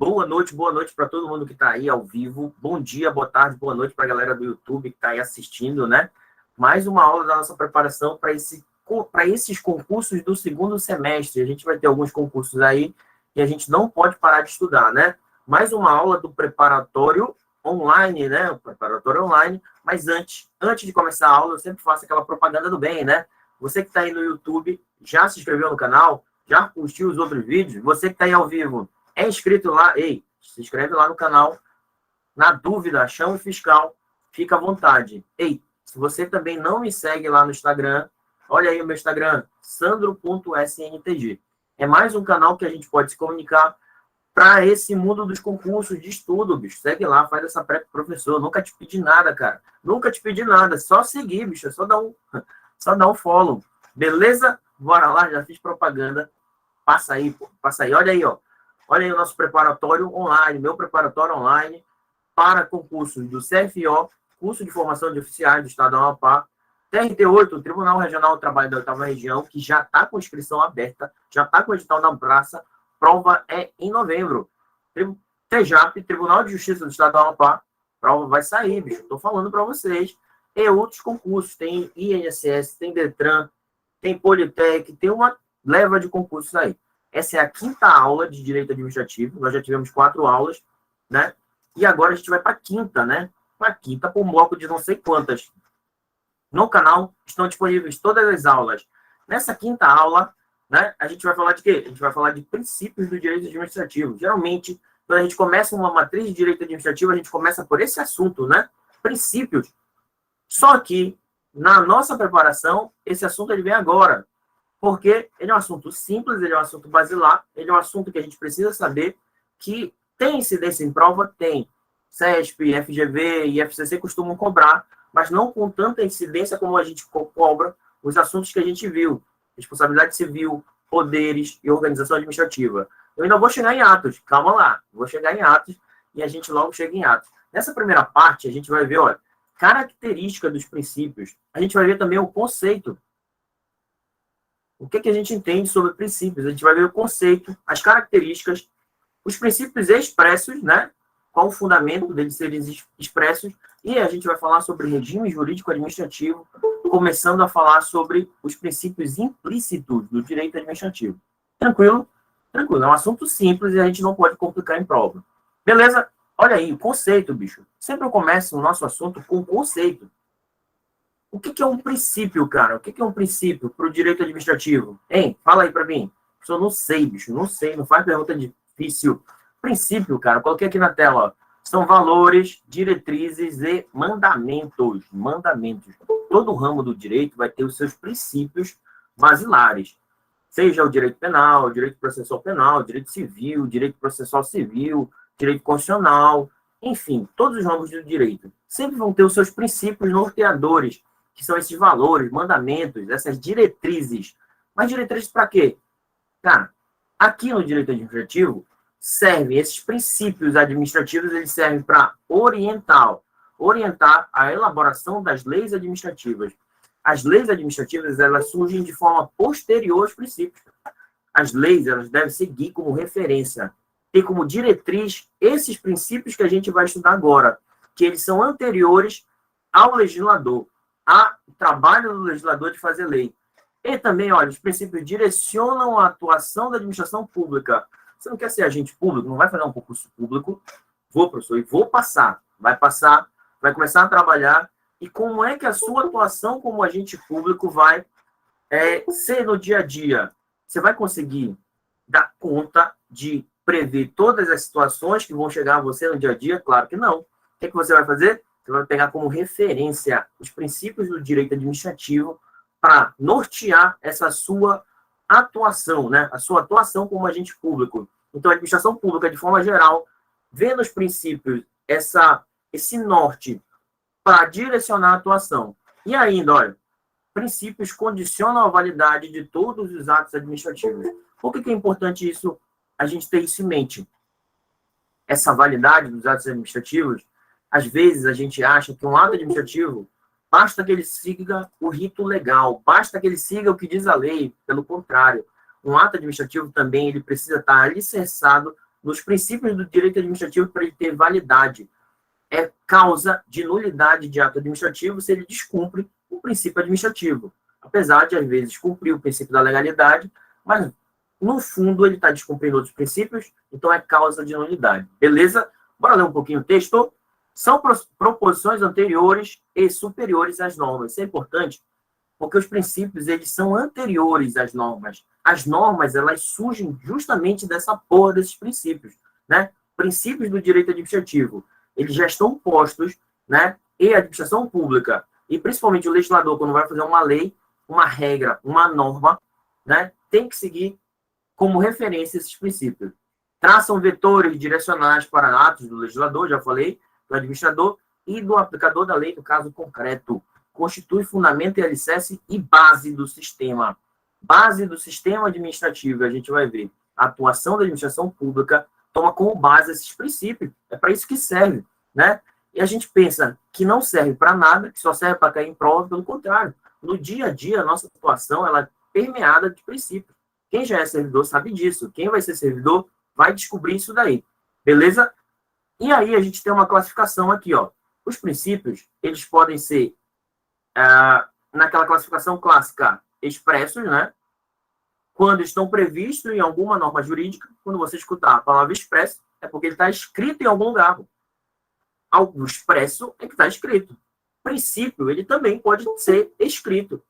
boa noite para todo mundo que está aí ao vivo. Bom dia, boa tarde, boa noite para a galera do YouTube que está aí assistindo, né? Mais uma aula da nossa preparação para esses concursos do segundo semestre. A gente vai ter alguns concursos aí e a gente não pode parar de estudar, né? Mais uma aula do preparatório online, né? O preparatório online. Mas antes de começar a aula, eu sempre faço aquela propaganda do bem, né? Você que está aí no YouTube, já se inscreveu no canal? Já curtiu os outros vídeos? Você que está aí ao vivo, é inscrito lá? Ei, se inscreve lá no canal. Na dúvida, chama o fiscal, fica à vontade. Ei, se você também não me segue lá no Instagram, olha aí o meu Instagram, sandro.sntg. É mais um canal que a gente pode se comunicar para esse mundo dos concursos de estudo, bicho. Segue lá, faz essa pré professor. Nunca te pedi nada, cara. Nunca te pedi nada. Só seguir, bicho. É só dar um follow. Beleza? Bora lá, já fiz propaganda. Passa aí, pô. Passa aí. Olha aí, ó. Olha aí o nosso preparatório online, meu preparatório online para concursos do CFO, Curso de Formação de Oficiais do Estado do Amapá, TRT8, Tribunal Regional do Trabalho da 8ª Região, que já está com inscrição aberta, já está com o edital na praça, prova é em novembro. TJAP, Tribunal de Justiça do Estado do Amapá, prova vai sair, bicho, estou falando para vocês. E outros concursos, tem INSS, tem Detran, tem Politec, tem uma leva de concursos aí. Essa é a 5ª aula de Direito Administrativo, nós já tivemos 4 aulas, né? E agora a gente vai para a 5ª, né? Para a 5ª, por um bloco de não sei quantas. No canal estão disponíveis todas as aulas. Nessa 5ª aula, né, a gente vai falar de quê? A gente vai falar de princípios do direito administrativo. Geralmente, quando a gente começa uma matriz de direito administrativo, a gente começa por esse assunto, né? Princípios. Só que, na nossa preparação, esse assunto ele vem agora. Porque ele é um assunto simples, ele é um assunto basilar, ele é um assunto que a gente precisa saber que tem incidência em prova? Tem. CESP, FGV e FCC costumam cobrar, mas não com tanta incidência como a gente cobra os assuntos que a gente viu. Responsabilidade civil, poderes e organização administrativa. Eu ainda vou chegar em atos, calma lá. Vou chegar em atos e a gente logo chega em atos. Nessa primeira parte, a gente vai ver, olha, característica dos princípios. A gente vai ver também o conceito. O que a gente entende sobre princípios? A gente vai ver o conceito, as características, os princípios expressos, né? Qual o fundamento deles serem expressos, e a gente vai falar sobre regime jurídico-administrativo, começando a falar sobre os princípios implícitos do direito administrativo. Tranquilo? Tranquilo. É um assunto simples e a gente não pode complicar em prova. Beleza? Olha aí, o conceito, bicho. Sempre eu começo o nosso assunto com conceito. O que é um princípio, cara? O que é um princípio para o direito administrativo? Hein? Fala aí para mim. Eu não sei, bicho. Não sei. Não faz pergunta difícil. Princípio, cara. Coloquei aqui na tela. Ó. São valores, diretrizes e mandamentos. Mandamentos. Todo ramo do direito vai ter os seus princípios basilares. Seja o direito penal, o direito processual penal, o direito civil, o direito processual civil, direito constitucional. Enfim, todos os ramos do direito sempre vão ter os seus princípios norteadores, que são esses valores, mandamentos, essas diretrizes. Mas diretrizes para quê? Cara, aqui no direito administrativo, servem esses princípios administrativos, eles servem para orientar a elaboração das leis administrativas. As leis administrativas, elas surgem de forma posterior aos princípios. As leis, elas devem seguir como referência, ter como diretriz esses princípios que a gente vai estudar agora, que eles são anteriores ao legislador, ao trabalho do legislador de fazer lei. E também, olha, os princípios direcionam a atuação da administração pública. Você não quer ser agente público, não vai fazer um concurso público. Vou, professor, e vou passar. Vai passar, vai começar a trabalhar. E como é que a sua atuação como agente público vai ser no dia a dia? Você vai conseguir dar conta de prever todas as situações que vão chegar a você no dia a dia? Claro que não. O que você vai fazer? Você vai pegar como referência os princípios do direito administrativo para nortear essa sua atuação, né? A sua atuação como agente público. Então, a administração pública, de forma geral, vê nos princípios esse norte para direcionar a atuação. E ainda, olha, princípios condicionam a validade de todos os atos administrativos. Por que é importante isso, a gente ter isso em mente? Essa validade dos atos administrativos, às vezes a gente acha que um ato administrativo basta que ele siga o rito legal, basta que ele siga o que diz a lei. Pelo contrário, um ato administrativo também ele precisa estar alicerçado nos princípios do direito administrativo para ele ter validade. É causa de nulidade de ato administrativo se ele descumpre o princípio administrativo. Apesar de, às vezes, cumprir o princípio da legalidade, mas, no fundo, ele está descumprindo outros princípios, então é causa de nulidade. Beleza? Bora ler um pouquinho o texto? São proposições anteriores e superiores às normas. Isso é importante, porque os princípios, eles são anteriores às normas. As normas, elas surgem justamente dessa porra desses princípios, né? Princípios do direito administrativo, eles já estão postos, né? E a administração pública, e principalmente o legislador, quando vai fazer uma lei, uma regra, uma norma, né? Tem que seguir como referência esses princípios. Traçam vetores direcionais para atos do legislador, já falei, do administrador e do aplicador da lei, no caso concreto. Constitui fundamento e alicerce e base do sistema. Base do sistema administrativo, a gente vai ver. A atuação da administração pública toma como base esses princípios. É para isso que serve, né? E a gente pensa que não serve para nada, que só serve para cair em prova, pelo contrário. No dia a dia, a nossa atuação ela é permeada de princípios. Quem já é servidor sabe disso. Quem vai ser servidor vai descobrir isso daí. Beleza? E aí a gente tem uma classificação aqui, ó. Os princípios, eles podem ser, naquela classificação clássica, expressos, né? Quando estão previstos em alguma norma jurídica, quando você escutar a palavra expresso, é porque ele está escrito em algum lugar. Algo expresso é que está escrito. Princípio, ele também pode ser escrito,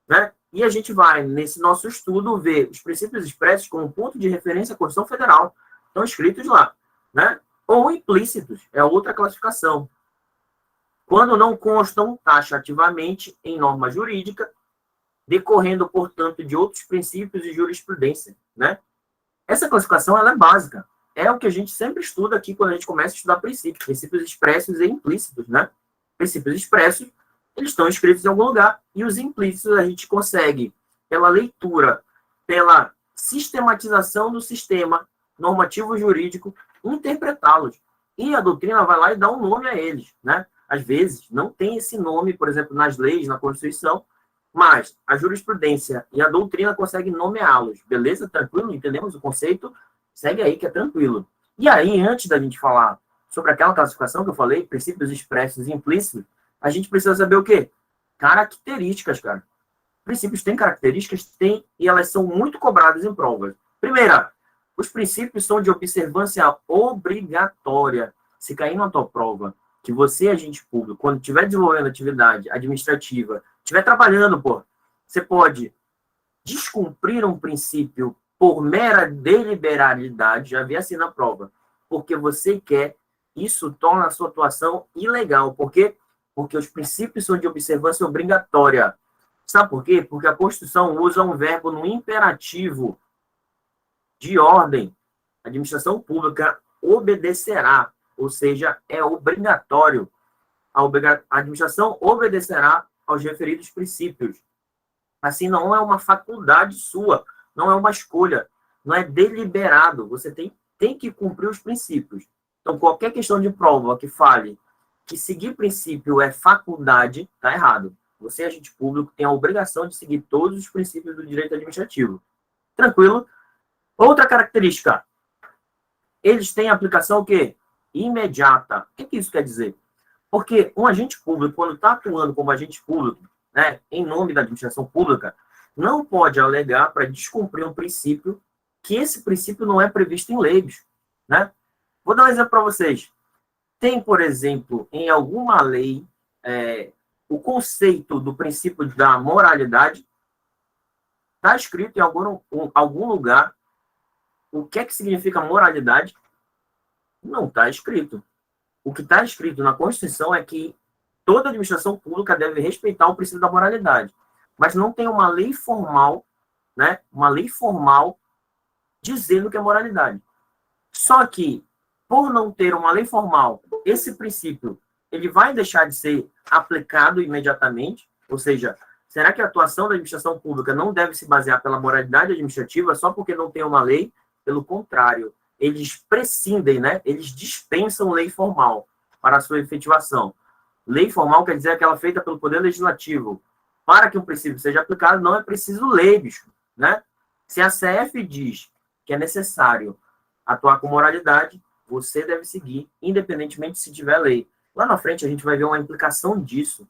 né? E a gente vai, nesse nosso estudo, ver os princípios expressos como ponto de referência à Constituição Federal. Estão escritos lá, né? Ou implícitos, é outra classificação. Quando não constam taxativamente em norma jurídica, decorrendo, portanto, de outros princípios e jurisprudência, né? Essa classificação, ela é básica. É o que a gente sempre estuda aqui quando a gente começa a estudar princípios expressos e implícitos, né? Princípios expressos, eles estão escritos em algum lugar, e os implícitos a gente consegue, pela leitura, pela sistematização do sistema normativo jurídico, interpretá-los. E a doutrina vai lá e dá um nome a eles, né? Às vezes, não tem esse nome, por exemplo, nas leis, na Constituição, mas a jurisprudência e a doutrina conseguem nomeá-los. Beleza? Tranquilo? Entendemos o conceito? Segue aí que é tranquilo. E aí, antes da gente falar sobre aquela classificação que eu falei, princípios expressos e implícitos, a gente precisa saber o quê? Características, cara. Princípios têm características? Tem, e elas são muito cobradas em provas. Primeira, os princípios são de observância obrigatória. Se cair na tua prova, que você, agente público, quando estiver desenvolvendo atividade administrativa, estiver trabalhando, você pode descumprir um princípio por mera deliberalidade, já vi assim na prova, porque você quer, isso torna a sua atuação ilegal. Por quê? Porque os princípios são de observância obrigatória. Sabe por quê? Porque a Constituição usa um verbo no imperativo de ordem. A administração pública obedecerá, ou seja, é obrigatório. A administração obedecerá aos referidos princípios. Assim, não é uma faculdade sua, não é uma escolha, não é deliberado. Você tem que cumprir os princípios. Então, qualquer questão de prova que fale que seguir princípio é faculdade, está errado. Você, agente público, tem a obrigação de seguir todos os princípios do direito administrativo. Tranquilo? Outra característica. Eles têm aplicação o quê? Imediata. O que isso quer dizer? Porque um agente público, quando está atuando como agente público, né, em nome da administração pública, não pode alegar para descumprir um princípio que esse princípio não é previsto em lei, né? Vou dar um exemplo para vocês. Tem, por exemplo, em alguma lei, o conceito do princípio da moralidade. Está escrito em algum lugar o que é que significa moralidade? Não está escrito. O que está escrito na Constituição é que toda administração pública deve respeitar o princípio da moralidade. Mas não tem uma lei formal, né? Uma lei formal dizendo que é moralidade. Só que, por não ter uma lei formal, esse princípio ele vai deixar de ser aplicado imediatamente. Ou seja, será que a atuação da administração pública não deve se basear pela moralidade administrativa só porque não tem uma lei? Pelo contrário, eles prescindem, né? Eles dispensam lei formal para a sua efetivação. Lei formal quer dizer aquela feita pelo Poder Legislativo. Para que um princípio seja aplicado, não é preciso lei, bicho, né? Se a CF diz que é necessário atuar com moralidade, você deve seguir, independentemente se tiver lei. Lá na frente a gente vai ver uma implicação disso,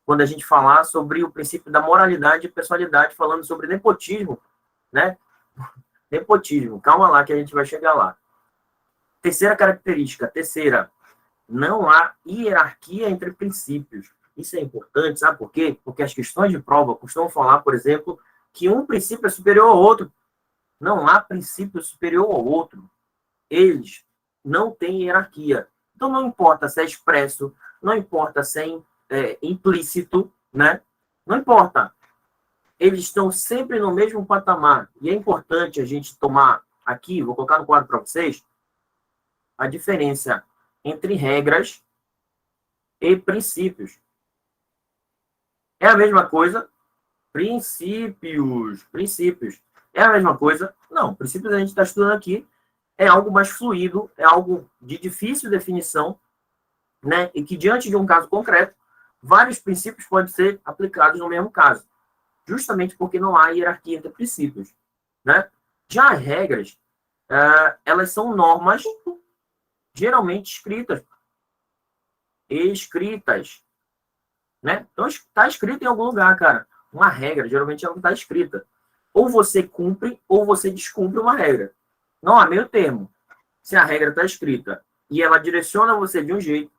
quando a gente falar sobre o princípio da moralidade e pessoalidade, falando sobre nepotismo, né? Nepotismo, calma lá que a gente vai chegar lá. Terceira característica, não há hierarquia entre princípios. Isso é importante, sabe por quê? Porque as questões de prova costumam falar, por exemplo, que um princípio é superior ao outro. Não há princípio superior ao outro. Eles não têm hierarquia. Então, não importa se é expresso, não importa se é implícito, né? Não importa. Eles estão sempre no mesmo patamar. E é importante a gente tomar aqui, vou colocar no quadro para vocês, a diferença entre regras e princípios. É a mesma coisa? Princípios. É a mesma coisa? Não, princípios a gente está estudando aqui é algo mais fluido, é algo de difícil definição, né? E que diante de um caso concreto, vários princípios podem ser aplicados no mesmo caso, justamente porque não há hierarquia entre princípios, né? Já as regras, elas são normas geralmente escritas, né? Então, está escrito em algum lugar, cara. Uma regra, geralmente, ela está escrita. Ou você cumpre, ou você descumpre uma regra. Não há meio termo. Se a regra está escrita e ela direciona você de um jeito,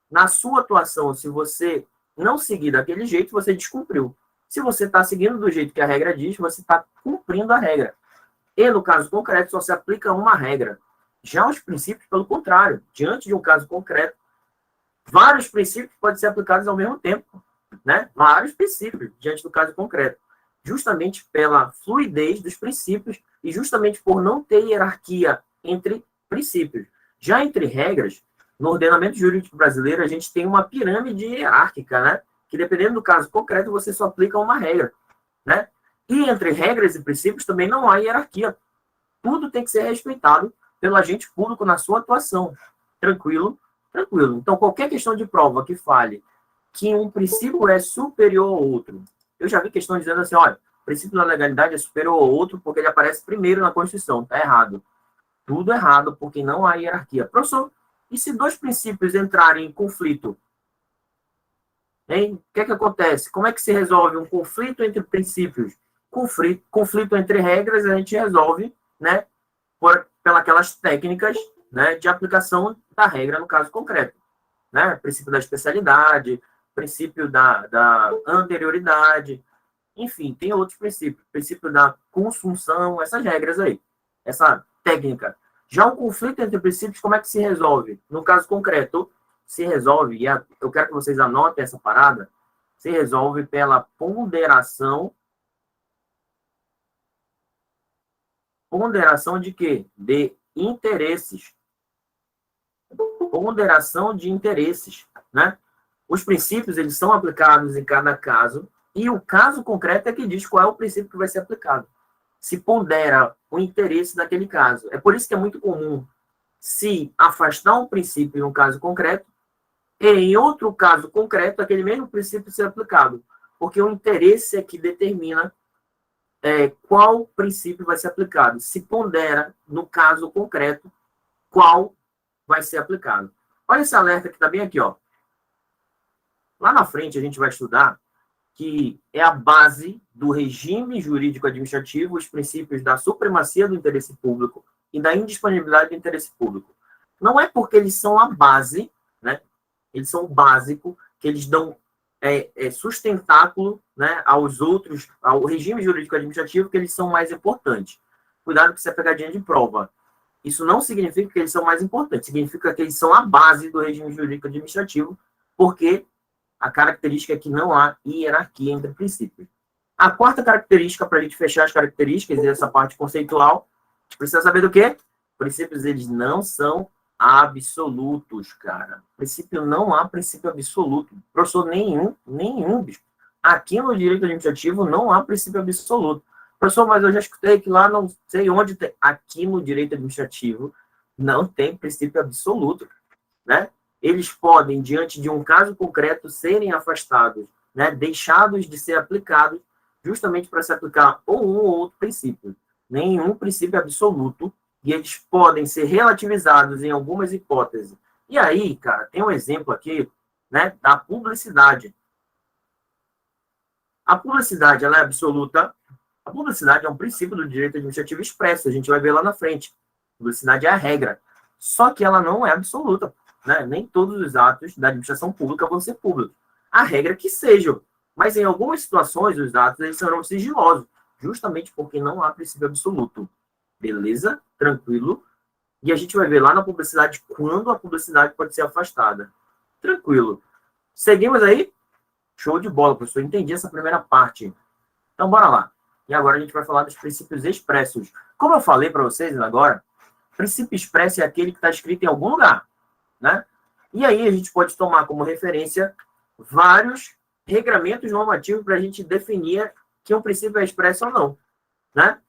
na sua atuação, se você não seguir daquele jeito, você descumpriu. Se você está seguindo do jeito que a regra diz, você está cumprindo a regra. E, no caso concreto, só se aplica uma regra. Já os princípios, pelo contrário, diante de um caso concreto, vários princípios podem ser aplicados ao mesmo tempo, né? Vários princípios diante do caso concreto. Justamente pela fluidez dos princípios e justamente por não ter hierarquia entre princípios. Já entre regras, no ordenamento jurídico brasileiro, a gente tem uma pirâmide hierárquica, né? Que dependendo do caso concreto, você só aplica uma regra, né? E entre regras e princípios também não há hierarquia. Tudo tem que ser respeitado pelo agente público na sua atuação. Tranquilo? Tranquilo. Então, qualquer questão de prova que fale que um princípio é superior ao outro, eu já vi questão dizendo assim, olha, o princípio da legalidade é superior ao outro porque ele aparece primeiro na Constituição. Está errado. Tudo errado, porque não há hierarquia. Professor, e se dois princípios entrarem em conflito? Hein? O que é que acontece? Como é que se resolve um conflito entre princípios? Conflito entre regras, a gente resolve, né, pelas técnicas, né, de aplicação da regra no caso concreto. Né? Princípio da especialidade, princípio da anterioridade, enfim, tem outros princípios. Princípio da consunção, essas regras aí, essa técnica. Já o conflito entre princípios, como é que se resolve? No caso concreto, se resolve, e eu quero que vocês anotem essa parada, se resolve pela ponderação. Ponderação de quê? De interesses. Ponderação de interesses, né? Os princípios, eles são aplicados em cada caso, e o caso concreto é que diz qual é o princípio que vai ser aplicado. Se pondera o interesse daquele caso. É por isso que é muito comum se afastar um princípio em um caso concreto, e em outro caso concreto, aquele mesmo princípio ser aplicado. Porque o interesse é que determina qual princípio vai ser aplicado. Se pondera, no caso concreto, qual vai ser aplicado. Olha esse alerta que está bem aqui, ó. Lá na frente a gente vai estudar que é a base do regime jurídico administrativo, os princípios da supremacia do interesse público e da indisponibilidade do interesse público. Não é porque eles são a base, né? Eles são o básico, que eles dão sustentáculo, né, aos outros, ao regime jurídico administrativo, que eles são mais importantes. Cuidado com essa pegadinha de prova. Isso não significa que eles são mais importantes, significa que eles são a base do regime jurídico administrativo, porque a característica é que não há hierarquia entre princípios. A quarta característica, para a gente fechar as características e essa parte conceitual, a gente precisa saber do quê? Princípios, eles não são absolutos, cara. Princípio, não há princípio absoluto. Professor, nenhum, bicho. Aqui no direito administrativo não há princípio absoluto. Professor, mas eu já escutei que lá não sei onde tem. Aqui no direito administrativo não tem princípio absoluto, né? Eles podem, diante de um caso concreto, serem afastados, né? Deixados de ser aplicados, justamente para se aplicar ou um ou outro princípio. Nenhum princípio absoluto e eles podem ser relativizados em algumas hipóteses. E aí, cara, tem um exemplo aqui, né, da publicidade. A publicidade, ela é absoluta. A publicidade é um princípio do direito administrativo expresso, a gente vai ver lá na frente. A publicidade é a regra. Só que ela não é absoluta, né? Nem todos os atos da administração pública vão ser públicos. A regra é que sejam, mas em algumas situações os atos eles serão sigilosos, justamente porque não há princípio absoluto. Beleza? Tranquilo? E a gente vai ver lá na publicidade quando a publicidade pode ser afastada. Tranquilo. Seguimos aí? Show de bola, professor. Entendi essa primeira parte. Então, bora lá. E agora a gente vai falar dos princípios expressos. Como eu falei para vocês agora, princípio expresso é aquele que está escrito em algum lugar, né? E aí a gente pode tomar como referência vários regramentos normativos para a gente definir que um princípio é expresso ou não, né?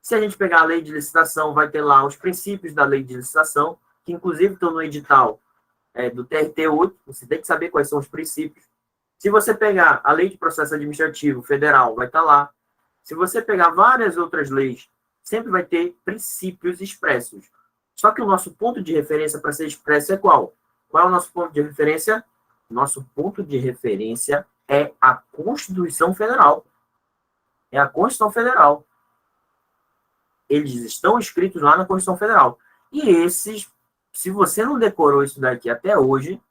Se a gente pegar a lei de licitação, vai ter lá os princípios da lei de licitação, que inclusive estão no edital do TRT8, você tem que saber quais são os princípios. Se você pegar a lei de processo administrativo federal, vai estar lá. Se você pegar várias outras leis, sempre vai ter princípios expressos. Só que o nosso ponto de referência para ser expresso é qual? Qual é o nosso ponto de referência? Nosso ponto de referência é a Constituição Federal. É a Constituição Federal. Eles estão escritos lá na Constituição Federal. E esses, se você não decorou isso daqui até hoje,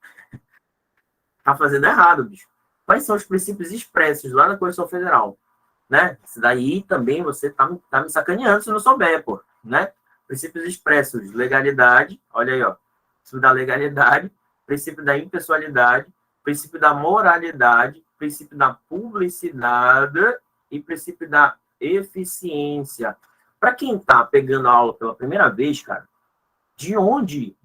tá fazendo errado, bicho. Quais são os princípios expressos lá na Constituição Federal? Né? Isso daí também você tá me sacaneando se não souber, pô. Né? Princípios expressos, legalidade, olha aí, ó. Princípio da legalidade, princípio da impessoalidade, princípio da moralidade, princípio da publicidade e princípio da eficiência. Para quem está pegando a aula pela primeira vez, cara, de onde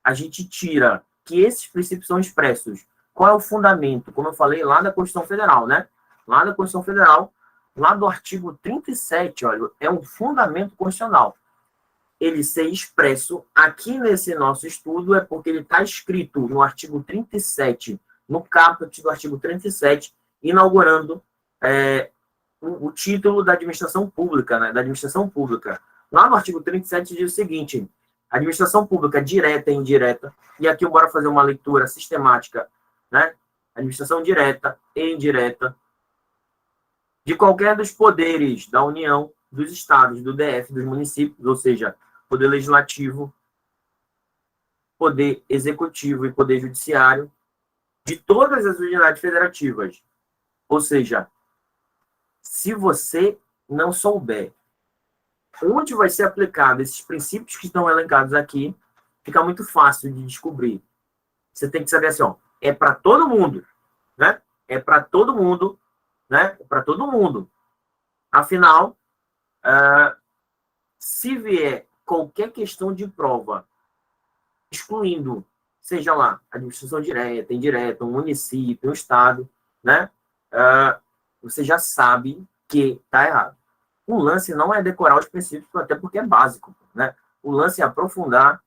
a gente tira que esses princípios são expressos? Qual é o fundamento? Como eu falei, lá da Constituição Federal, né? Lá da Constituição Federal, lá do artigo 37, olha, é um fundamento constitucional. Ele ser expresso aqui nesse nosso estudo é porque ele está escrito no artigo 37, no caput do artigo 37, inaugurando o título da administração pública, né? Da administração pública. Lá no artigo 37 diz o seguinte: administração pública direta e indireta, e aqui eu bora fazer uma leitura sistemática, né? Administração direta e indireta de qualquer dos poderes da União, dos estados, do DF, dos municípios, ou seja, poder legislativo, poder executivo e poder judiciário, de todas as unidades federativas. Ou seja, se você não souber onde vai ser aplicado esses princípios que estão elencados aqui, fica muito fácil de descobrir. Você tem que saber assim, ó, é para todo mundo, né? É para todo mundo, né? É para todo mundo. Afinal, se vier qualquer questão de prova, excluindo, seja lá, administração direta, indireta, um município, um estado, né? Você já sabe que está errado. O lance não é decorar os princípios, até porque é básico, né? O lance é aprofundar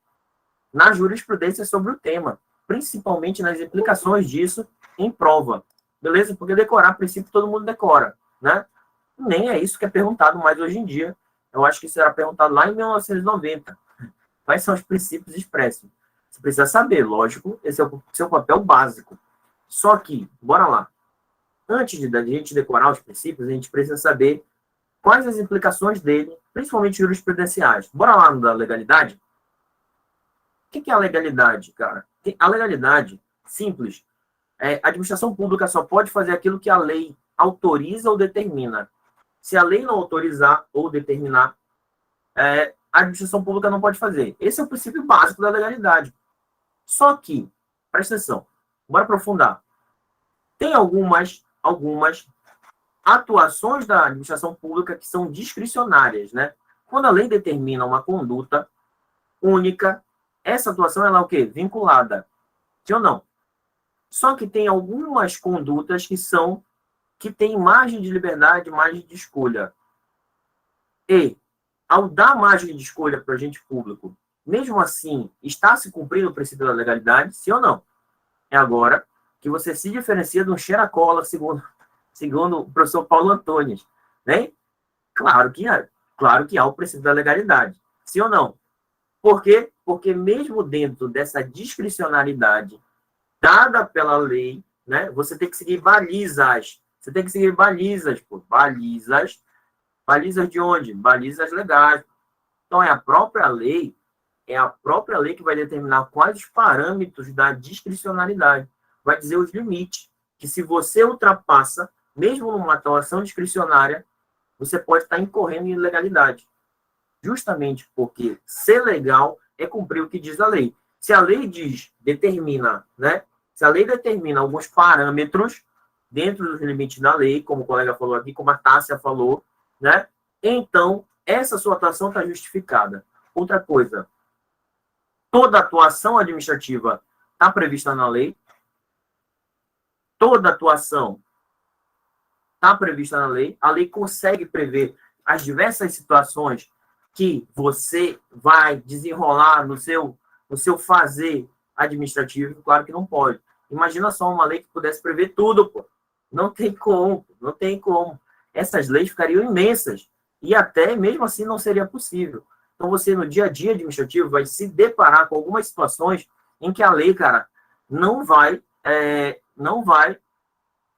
na jurisprudência sobre o tema, principalmente nas implicações disso em prova, beleza? Porque decorar princípio todo mundo decora, né? Nem é isso que é perguntado mais hoje em dia. Eu acho que isso era perguntado lá em 1990. Quais são os princípios expressos? Você precisa saber, lógico, esse é o seu papel básico. Só que, bora lá. Antes de a gente decorar os princípios, a gente precisa saber quais as implicações dele, principalmente jurisprudenciais. Bora lá no da legalidade? O que é a legalidade, cara? A legalidade, simples, a administração pública só pode fazer aquilo que a lei autoriza ou determina. Se a lei não autorizar ou determinar, a administração pública não pode fazer. Esse é o princípio básico da legalidade. Só que, presta atenção, bora aprofundar. Tem algumas atuações da administração pública que são discricionárias, né? Quando a lei determina uma conduta única, essa atuação ela é o quê? Vinculada. Sim ou não? Só que tem algumas condutas que têm margem de liberdade, margem de escolha. E, ao dar margem de escolha para o agente público, mesmo assim, está se cumprindo o princípio da legalidade, sim ou não? É agora que você se diferencia de um cheira-cola, segundo o professor Paulo Antunes, né? Claro que há o princípio da legalidade. Sim ou não? Por quê? Porque mesmo dentro dessa discricionariedade dada pela lei, né, você tem que seguir balizas. Você tem que seguir balizas, pô. Balizas. Balizas de onde? Balizas legais. Então, é a própria lei que vai determinar quais os parâmetros da discricionariedade. Vai dizer os limites. Que se você ultrapassa, mesmo numa atuação discricionária, você pode estar incorrendo em ilegalidade. Justamente porque ser legal é cumprir o que diz a lei. Se a lei determina, né? Se a lei determina alguns parâmetros dentro dos limites da lei, como o colega falou aqui, como a Tássia falou, né? Então, essa sua atuação está justificada. Outra coisa, toda atuação administrativa está prevista na lei, toda atuação está prevista na lei, a lei consegue prever as diversas situações que você vai desenrolar no seu fazer administrativo, claro que não pode. Imagina só uma lei que pudesse prever tudo, pô. Não tem como, não tem como. Essas leis ficariam imensas e até mesmo assim não seria possível. Então você no dia a dia administrativo vai se deparar com algumas situações em que a lei, cara, não vai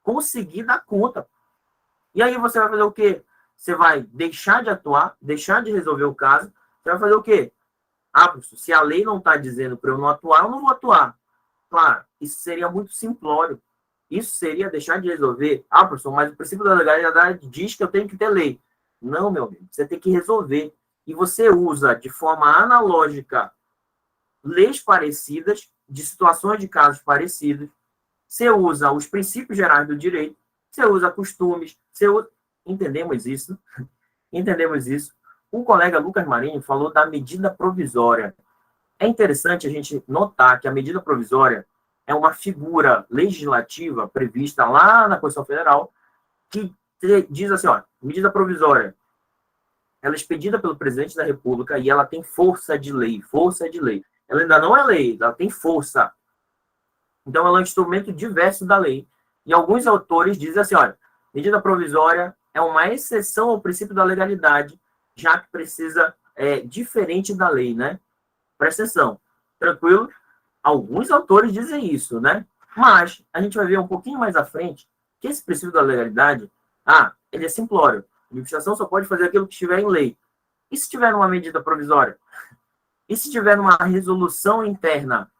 conseguir dar conta. E aí você vai fazer o quê? Você vai deixar de atuar, deixar de resolver o caso, você vai fazer o quê? Ah, professor, se a lei não está dizendo para eu não atuar, eu não vou atuar. Claro, isso seria muito simplório. Isso seria deixar de resolver. Ah, professor, mas o princípio da legalidade diz que eu tenho que ter lei. Não, meu amigo, você tem que resolver. E você usa de forma analógica leis parecidas, de situações de casos parecidos. Você usa os princípios gerais do direito, você usa costumes, você usa... Entendemos isso? Entendemos isso. O colega Lucas Marinho falou da medida provisória. É interessante a gente notar que a medida provisória é uma figura legislativa prevista lá na Constituição Federal que diz assim, ó, medida provisória, ela é expedida pelo presidente da República e ela tem força de lei, força de lei. Ela ainda não é lei, ela tem força. Então, ela é um instrumento diverso da lei. E alguns autores dizem assim, olha, medida provisória é uma exceção ao princípio da legalidade, já que precisa, diferente da lei, né? Presta atenção. Tranquilo? Alguns autores dizem isso, né? Mas a gente vai ver um pouquinho mais à frente que esse princípio da legalidade, ele é simplório. A administração só pode fazer aquilo que estiver em lei. E se tiver numa medida provisória? E se tiver numa resolução interna?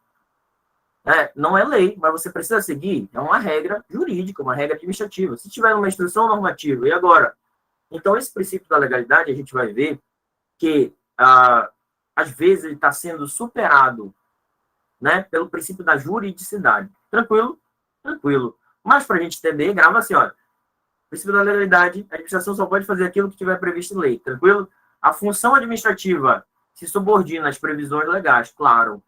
Não é lei, mas você precisa seguir. É uma regra jurídica, uma regra administrativa. Se tiver numa instrução normativa, e agora? Então, esse princípio da legalidade, a gente vai ver que, às vezes, ele está sendo superado, né, pelo princípio da juridicidade. Tranquilo? Tranquilo. Mas, para a gente entender, grava assim, olha, princípio da legalidade, a administração só pode fazer aquilo que tiver previsto em lei. Tranquilo? A função administrativa se subordina às previsões legais, claro.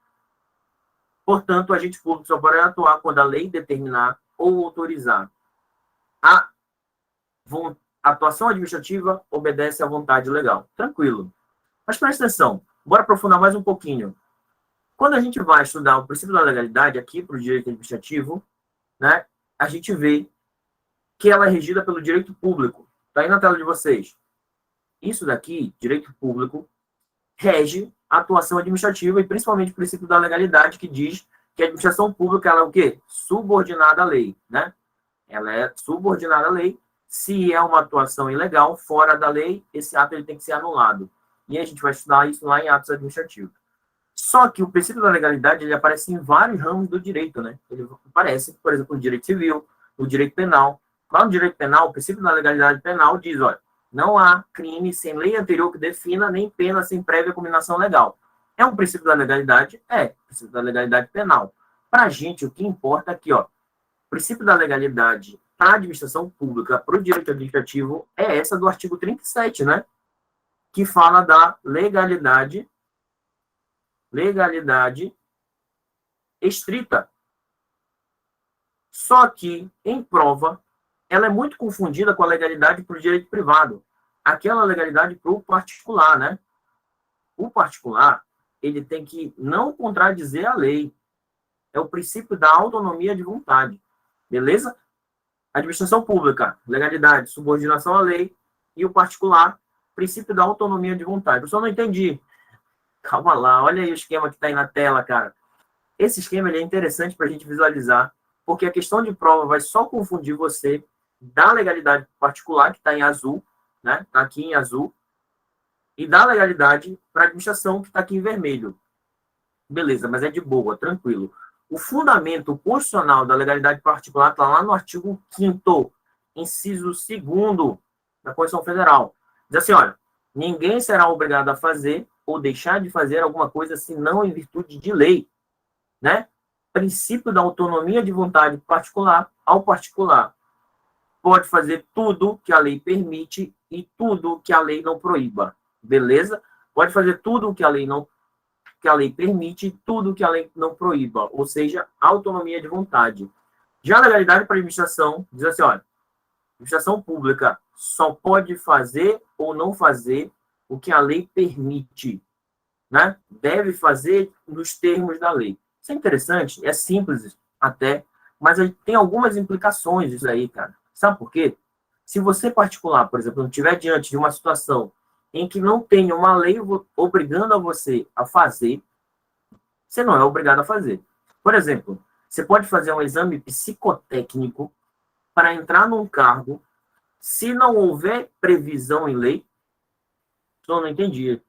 Portanto, o agente público só pode atuar quando a lei determinar ou autorizar. A atuação administrativa obedece à vontade legal. Tranquilo. Mas presta atenção, bora aprofundar mais um pouquinho. Quando a gente vai estudar o princípio da legalidade aqui para o direito administrativo, né, a gente vê que ela é regida pelo direito público. Está aí na tela de vocês. Isso daqui, direito público, rege a atuação administrativa e principalmente o princípio da legalidade, que diz que a administração pública ela é o quê? Subordinada à lei, né? Ela é subordinada à lei. Se é uma atuação ilegal, fora da lei, esse ato ele tem que ser anulado. E a gente vai estudar isso lá em atos administrativos. Só que o princípio da legalidade ele aparece em vários ramos do direito, né? Ele aparece, por exemplo, no direito civil, no direito penal. Lá no direito penal, o princípio da legalidade penal diz, olha, não há crime sem lei anterior que defina, nem pena sem prévia combinação legal. É um princípio da legalidade? É, princípio da legalidade penal. Para a gente, o que importa aqui, ó, o princípio da legalidade para a administração pública, para o direito administrativo, é essa do artigo 37, né? Que fala da legalidade estrita. Só que, em prova, ela é muito confundida com a legalidade para o direito privado. Aquela legalidade para o particular, né? O particular, ele tem que não contradizer a lei. É o princípio da autonomia de vontade. Beleza? Administração pública, legalidade, subordinação à lei. E o particular, princípio da autonomia de vontade. Eu só não entendi. Calma lá, olha aí o esquema que está aí na tela, cara. Esse esquema ele é interessante para a gente visualizar, porque a questão de prova vai só confundir você da legalidade particular, que está em azul, né? Está aqui em azul, e da legalidade para administração, que está aqui em vermelho. Beleza, mas é de boa, tranquilo. O fundamento constitucional da legalidade particular está lá no artigo 5º, inciso 2º da Constituição Federal. Diz assim, olha, ninguém será obrigado a fazer ou deixar de fazer alguma coisa senão em virtude de lei, né? Princípio da autonomia de vontade particular ao particular. Pode fazer tudo que a lei permite e tudo que a lei não proíba. Beleza? Pode fazer tudo que a lei permite, tudo que a lei não proíba, ou seja, autonomia de vontade. Já a legalidade para a administração diz assim, olha, a administração pública só pode fazer ou não fazer o que a lei permite, né? Deve fazer nos termos da lei. Isso é interessante, é simples até, mas tem algumas implicações isso aí, cara. Sabe por quê? Se você particular, por exemplo, não estiver diante de uma situação em que não tenha uma lei obrigando a você a fazer, você não é obrigado a fazer. Por exemplo, você pode fazer um exame psicotécnico para entrar num cargo se não houver previsão em lei. Eu não entendi.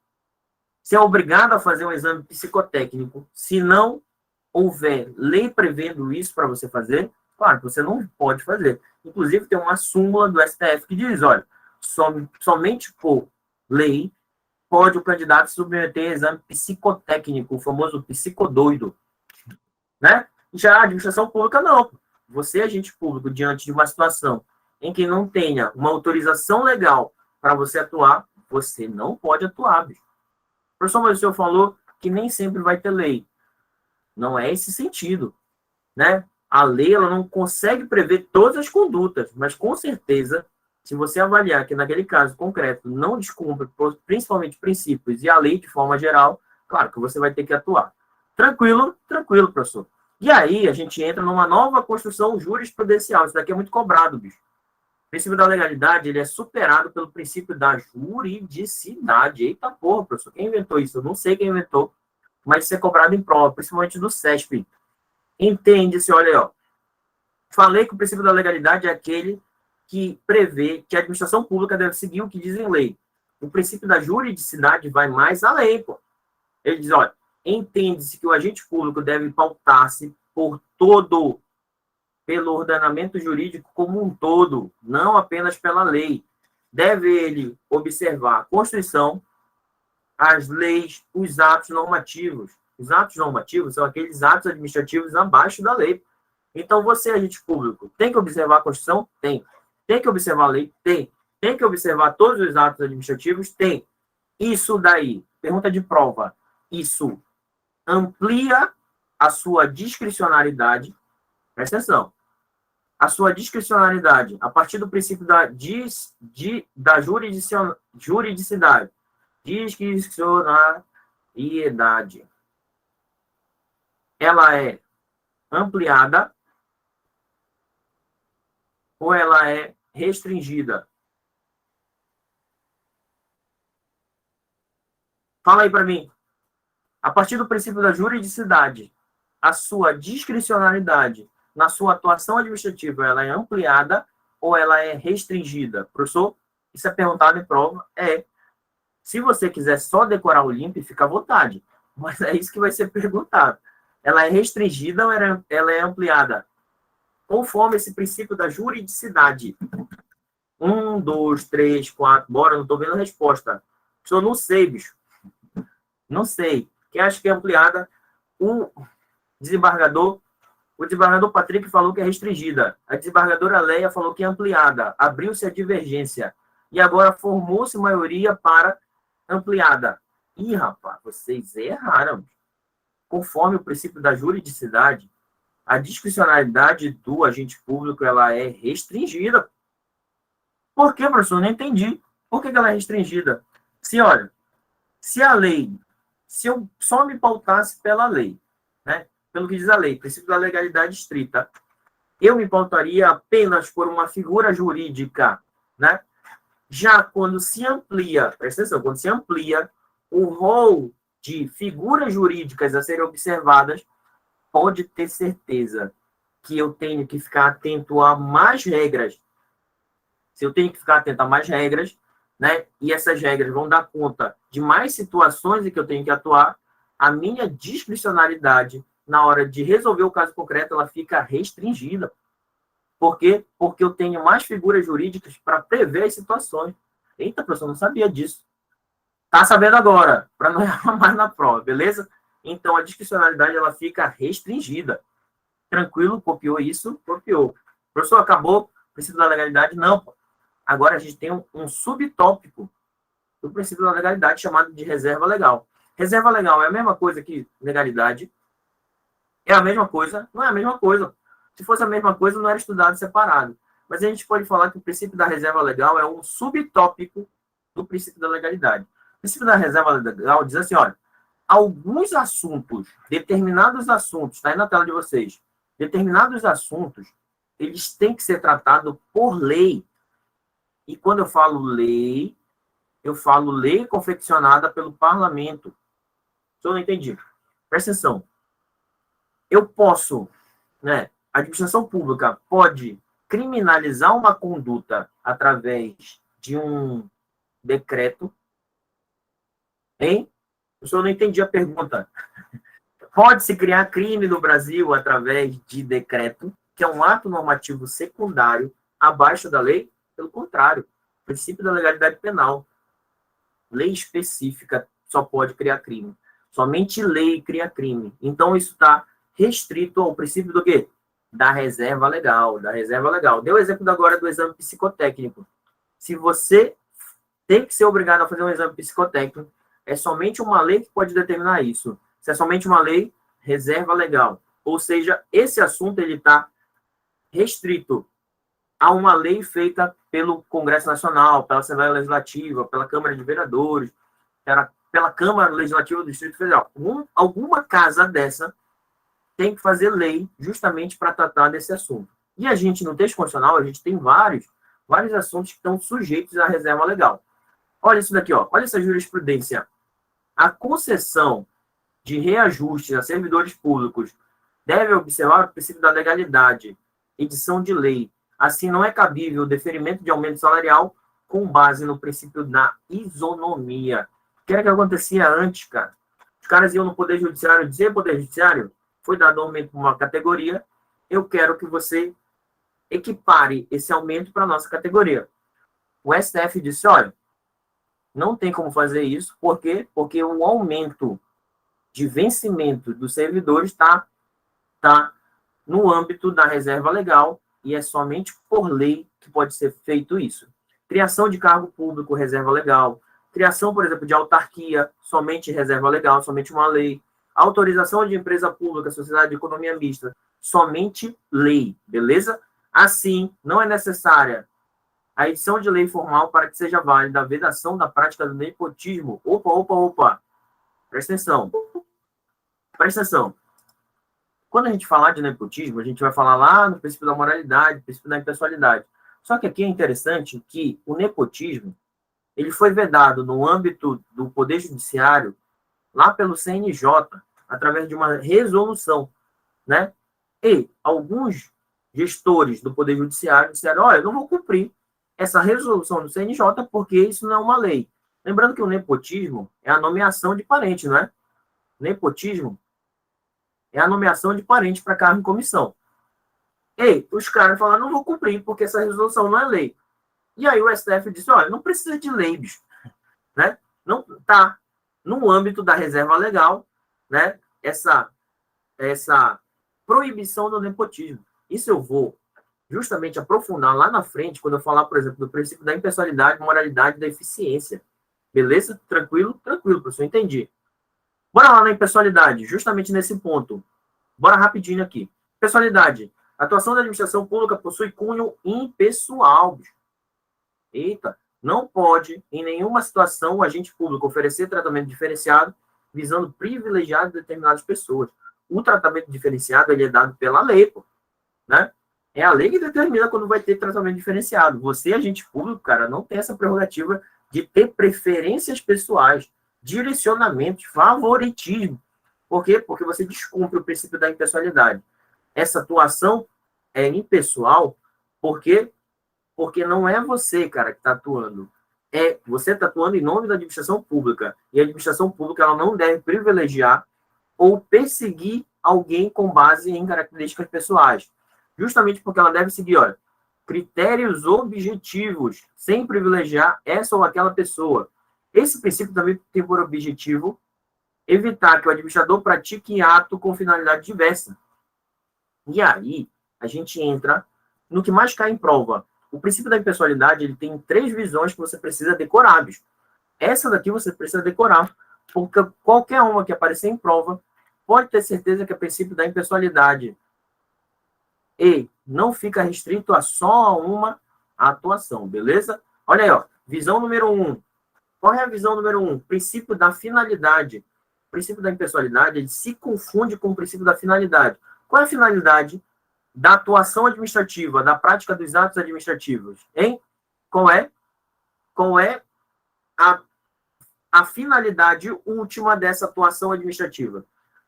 Você é obrigado a fazer um exame psicotécnico se não houver lei prevendo isso para você fazer? Claro, você não pode fazer. Inclusive, tem uma súmula do STF que diz, olha, somente por lei pode o candidato submeter a exame psicotécnico, o famoso psicodoido, né? Já a administração pública, não. Você, agente público, diante de uma situação em que não tenha uma autorização legal para você atuar, você não pode atuar, bicho. O professor Maurício falou que nem sempre vai ter lei. Não é esse sentido, né? A lei ela não consegue prever todas as condutas, mas com certeza, se você avaliar que naquele caso concreto não descumpre principalmente princípios e a lei de forma geral, claro que você vai ter que atuar. Tranquilo, tranquilo, professor. E aí a gente entra numa nova construção jurisprudencial. Isso daqui é muito cobrado, bicho. O princípio da legalidade ele é superado pelo princípio da juridicidade. Eita porra, professor, quem inventou isso? Eu não sei quem inventou, mas isso é cobrado em prova, principalmente do CESP. Entende-se, olha aí, ó. Falei que o princípio da legalidade é aquele que prevê que a administração pública deve seguir o que diz em lei. O princípio da juridicidade vai mais além, pô. Ele diz, olha, entende-se que o agente público deve pautar-se pelo ordenamento jurídico como um todo, não apenas pela lei. Deve ele observar a Constituição, as leis, os atos normativos. Os atos normativos são aqueles atos administrativos abaixo da lei. Então, você, agente público, tem que observar a Constituição? Tem. Tem que observar a lei? Tem. Tem que observar todos os atos administrativos? Tem. Isso daí, pergunta de prova, isso amplia a sua discricionariedade, presta atenção, a sua discricionariedade, a partir do princípio da juridicidade, discricionariedade, ela é ampliada ou ela é restringida? Fala aí para mim. A partir do princípio da juridicidade, a sua discricionariedade na sua atuação administrativa, ela é ampliada ou ela é restringida? Professor, isso é perguntado em prova? É. Se você quiser só decorar o limpo, fica à vontade. Mas é isso que vai ser perguntado. Ela é restringida ou ela é ampliada? Conforme esse princípio da juridicidade. 1, 2, 3, 4, bora, não estou vendo a resposta. Professor, não sei, bicho. Não sei. Quem acha que é ampliada? O desembargador Patrick falou que é restringida. A desembargadora Leia falou que é ampliada. Abriu-se a divergência. E agora formou-se maioria para ampliada. Ih, rapaz, vocês erraram. Conforme o princípio da juridicidade, a discricionalidade do agente público ela é restringida. Por que, professor? Não entendi. Por que ela é restringida? Olha, se a lei, se eu só me pautasse pela lei, né? Pelo que diz a lei, princípio da legalidade estrita, eu me pautaria apenas por uma figura jurídica, né? Já quando se amplia, presta atenção, quando se amplia o rol de figuras jurídicas a serem observadas, pode ter certeza que eu tenho que ficar atento a mais regras. Se eu tenho que ficar atento a mais regras, né, e essas regras vão dar conta de mais situações em que eu tenho que atuar, a minha discricionalidade na hora de resolver o caso concreto, ela fica restringida. Por quê? Porque eu tenho mais figuras jurídicas para prever as situações. Eita, professor, não sabia disso. Tá sabendo agora, para não errar mais na prova, beleza? Então, a discricionalidade, ela fica restringida. Tranquilo? Copiou isso? Copiou. Professor, acabou o princípio da legalidade? Não, pô. Agora a gente tem um subtópico do princípio da legalidade chamado de reserva legal. Reserva legal é a mesma coisa que legalidade? É a mesma coisa? Não é a mesma coisa. Se fosse a mesma coisa, não era estudado separado. Mas a gente pode falar que o princípio da reserva legal é um subtópico do princípio da legalidade. O princípio da reserva legal diz assim, olha, alguns assuntos, determinados assuntos, está aí na tela de vocês, determinados assuntos, eles têm que ser tratados por lei. E quando eu falo lei confeccionada pelo parlamento. Se eu não entendi. Presta atenção. Eu posso, né, a administração pública pode criminalizar uma conduta através de um decreto, hein? Eu só não entendi a pergunta. Pode-se criar crime no Brasil através de decreto, que é um ato normativo secundário abaixo da lei? Pelo contrário, princípio da legalidade penal. Lei específica só pode criar crime. Somente lei cria crime. Então, isso está restrito ao princípio do quê? Da reserva legal. Da reserva legal. Deu o exemplo agora do exame psicotécnico. Se você tem que ser obrigado a fazer um exame psicotécnico, é somente uma lei que pode determinar isso. Se é somente uma lei, reserva legal. Ou seja, esse assunto ele está restrito a uma lei feita pelo Congresso Nacional, pela Assembleia Legislativa, pela Câmara de Vereadores, pela Câmara Legislativa do Distrito Federal. Alguma casa dessa tem que fazer lei justamente para tratar desse assunto. E a gente, no texto constitucional, a gente tem vários assuntos que estão sujeitos à reserva legal. Olha isso daqui, ó. Olha essa jurisprudência. A concessão de reajustes a servidores públicos deve observar o princípio da legalidade, edição de lei. Assim, não é cabível o deferimento de aumento salarial com base no princípio da isonomia. O que era que acontecia antes, cara? Os caras iam no Poder Judiciário dizer, Poder Judiciário, foi dado aumento para uma categoria, eu quero que você equipare esse aumento para a nossa categoria. O STF disse, olha, não tem como fazer isso, por quê? Porque o aumento de vencimento dos servidores está no âmbito da reserva legal, e é somente por lei que pode ser feito isso. Criação de cargo público, reserva legal. Criação, por exemplo, de autarquia, somente reserva legal, somente uma lei. Autorização de empresa pública, sociedade de economia mista, somente lei, beleza? Assim, não é necessária a edição de lei formal para que seja válida a vedação da prática do nepotismo. Opa. Presta atenção. Presta atenção. Quando a gente falar de nepotismo, a gente vai falar lá no princípio da moralidade, princípio da impessoalidade. Só que aqui é interessante que o nepotismo, ele foi vedado no âmbito do Poder Judiciário, lá pelo CNJ, através de uma resolução, né? E alguns gestores do Poder Judiciário disseram, olha, eu não vou cumprir essa resolução do CNJ porque isso não é uma lei. Lembrando que o nepotismo é a nomeação de parente, não é? Nepotismo é a nomeação de parente para cargo em comissão. E os caras falaram, não vou cumprir, porque essa resolução não é lei. E aí o STF disse, olha, não precisa de lei, bicho. Né? Não está no âmbito da reserva legal, né? Essa proibição do nepotismo. Isso eu vou justamente aprofundar lá na frente, quando eu falar, por exemplo, do princípio da impessoalidade, moralidade e da eficiência. Beleza? Tranquilo? Tranquilo, professor, entendi. Bora lá na impessoalidade, justamente nesse ponto. Bora rapidinho aqui. Pessoalidade. A atuação da administração pública possui cunho impessoal. Bicho. Eita. Não pode, em nenhuma situação, o agente público oferecer tratamento diferenciado visando privilegiar determinadas pessoas. O tratamento diferenciado ele é dado pela lei, pô, né? É a lei que determina quando vai ter tratamento diferenciado. Você, agente público, cara, não tem essa prerrogativa de ter preferências pessoais, direcionamento, favoritismo. Por quê? Porque você descumpre o princípio da impessoalidade. Essa atuação é impessoal, por quê? Porque não é você, cara, que está atuando. Você está atuando em nome da administração pública. E a administração pública ela não deve privilegiar ou perseguir alguém com base em características pessoais. Justamente porque ela deve seguir, olha, critérios objetivos, sem privilegiar essa ou aquela pessoa. Esse princípio também tem por objetivo evitar que o administrador pratique ato com finalidade diversa. E aí, a gente entra no que mais cai em prova. O princípio da impessoalidade, ele tem 3 visões que você precisa decorar, bicho. Essa daqui você precisa decorar, porque qualquer uma que aparecer em prova, pode ter certeza que é o princípio da impessoalidade. E não fica restrito a só uma atuação, beleza? Olha aí, ó, visão número 1. Qual é a visão número 1? Princípio da finalidade. O princípio da impessoalidade, ele se confunde com o princípio da finalidade. Qual é a finalidade da atuação administrativa, da prática dos atos administrativos? Hein? Qual é a finalidade última dessa atuação administrativa?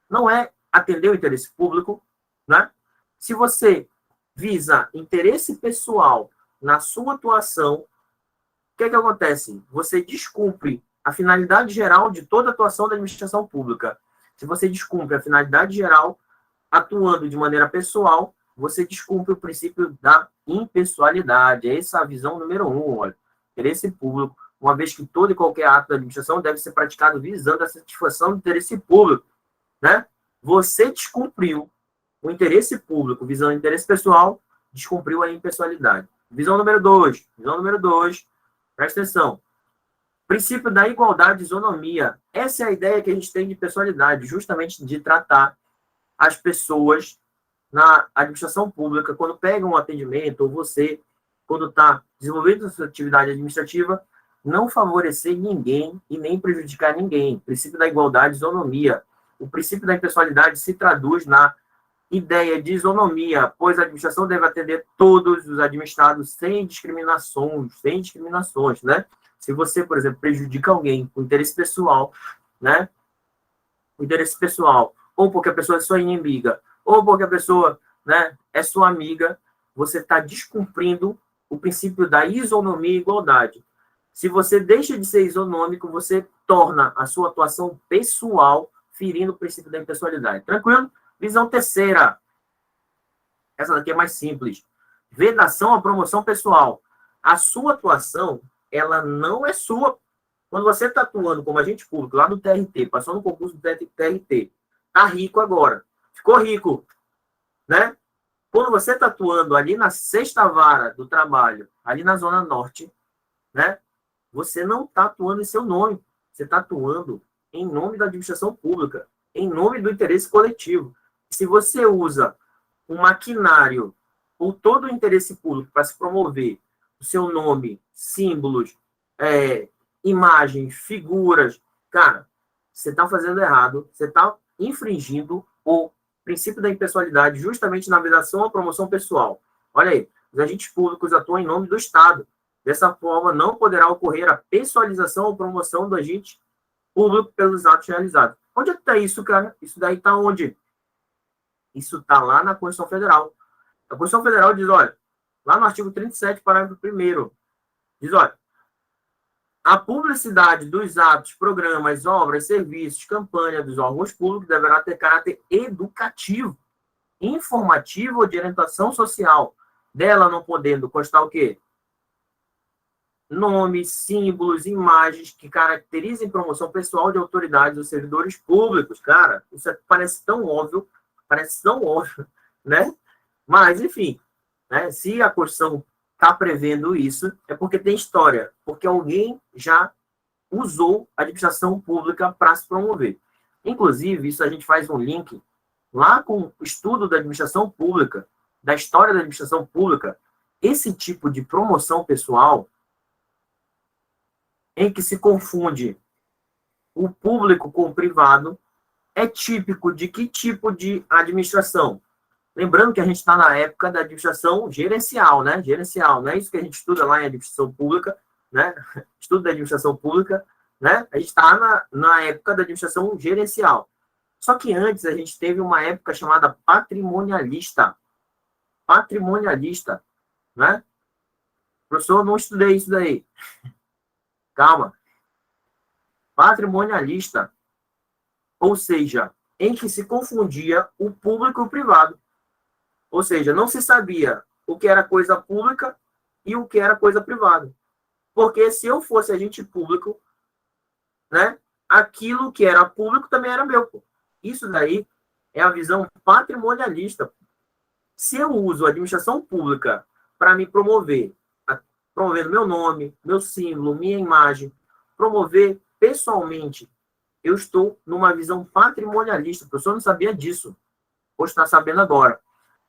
Não é atender o interesse público, né? Se você visa interesse pessoal na sua atuação, o que acontece? Você descumpre a finalidade geral de toda atuação da administração pública. Se você descumpre a finalidade geral, atuando de maneira pessoal, você descumpre o princípio da impessoalidade. Essa é a visão número 1, olha. Interesse público, uma vez que todo e qualquer ato da administração deve ser praticado visando a satisfação do interesse público, né? Você descumpriu o interesse público visando o interesse pessoal, descumpriu a impessoalidade. Visão número 2, presta atenção. Princípio da igualdade e isonomia. Essa é a ideia que a gente tem de pessoalidade, justamente de tratar as pessoas na administração pública, quando pegam um atendimento, ou você, quando está desenvolvendo a sua atividade administrativa, não favorecer ninguém e nem prejudicar ninguém. Princípio da igualdade e isonomia. O princípio da impessoalidade se traduz na ideia de isonomia, pois a administração deve atender todos os administrados sem discriminações, né? Se você, por exemplo, prejudica alguém com interesse pessoal, né? O interesse pessoal, ou porque a pessoa é sua inimiga, ou porque a pessoa, né, é sua amiga, você está descumprindo o princípio da isonomia e igualdade. Se você deixa de ser isonômico, você torna a sua atuação pessoal ferindo o princípio da impessoalidade. Tranquilo? Visão terceira. Essa daqui é mais simples. Vedação à promoção pessoal. A sua atuação, ela não é sua. Quando você está atuando como agente público lá no TRT, passou no concurso do TRT, está rico agora, ficou rico, né? Quando você está atuando ali na sexta vara do trabalho, ali na Zona Norte, né? Você não está atuando em seu nome. Você está atuando em nome da administração pública, em nome do interesse coletivo. Se você usa um maquinário ou todo o interesse público para se promover o seu nome, símbolos, imagens, figuras, cara, você está fazendo errado, você está infringindo o princípio da impessoalidade justamente na vedação à promoção pessoal. Olha aí, os agentes públicos atuam em nome do Estado. Dessa forma, não poderá ocorrer a pessoalização ou promoção do agente público pelos atos realizados. Onde é que está isso, cara? Isso daí está onde? Isso está lá na Constituição Federal. A Constituição Federal diz, olha, lá no artigo 37, parágrafo 1º, diz, olha, a publicidade dos atos, programas, obras, serviços, campanha dos órgãos públicos deverá ter caráter educativo, informativo ou de orientação social, dela não podendo constar o quê? Nomes, símbolos, imagens que caracterizem promoção pessoal de autoridades ou servidores públicos. Cara, isso parece tão óbvio, né? Mas, enfim, né? Se a Constituição está prevendo isso, é porque tem história, porque alguém já usou a administração pública para se promover. Inclusive, isso a gente faz um link lá com o estudo da administração pública, da história da administração pública. Esse tipo de promoção pessoal, em que se confunde o público com o privado, é típico de que tipo de administração? Lembrando que a gente está na época da administração gerencial, né? Gerencial, não é isso que a gente estuda lá em administração pública, né? Estudo da administração pública, né? A gente está na época da administração gerencial. Só que antes a gente teve uma época chamada patrimonialista. Patrimonialista, né? Professor, não estudei isso daí. Calma. Patrimonialista, ou seja, em que se confundia o público e o privado. Ou seja, não se sabia o que era coisa pública e o que era coisa privada. Porque se eu fosse agente público, né, aquilo que era público também era meu. Pô. Isso daí é a visão patrimonialista. Se eu uso a administração pública para me promover, promovendo meu nome, meu símbolo, minha imagem, promover pessoalmente, eu estou numa visão patrimonialista. O professor não sabia disso. Hoje está sabendo agora.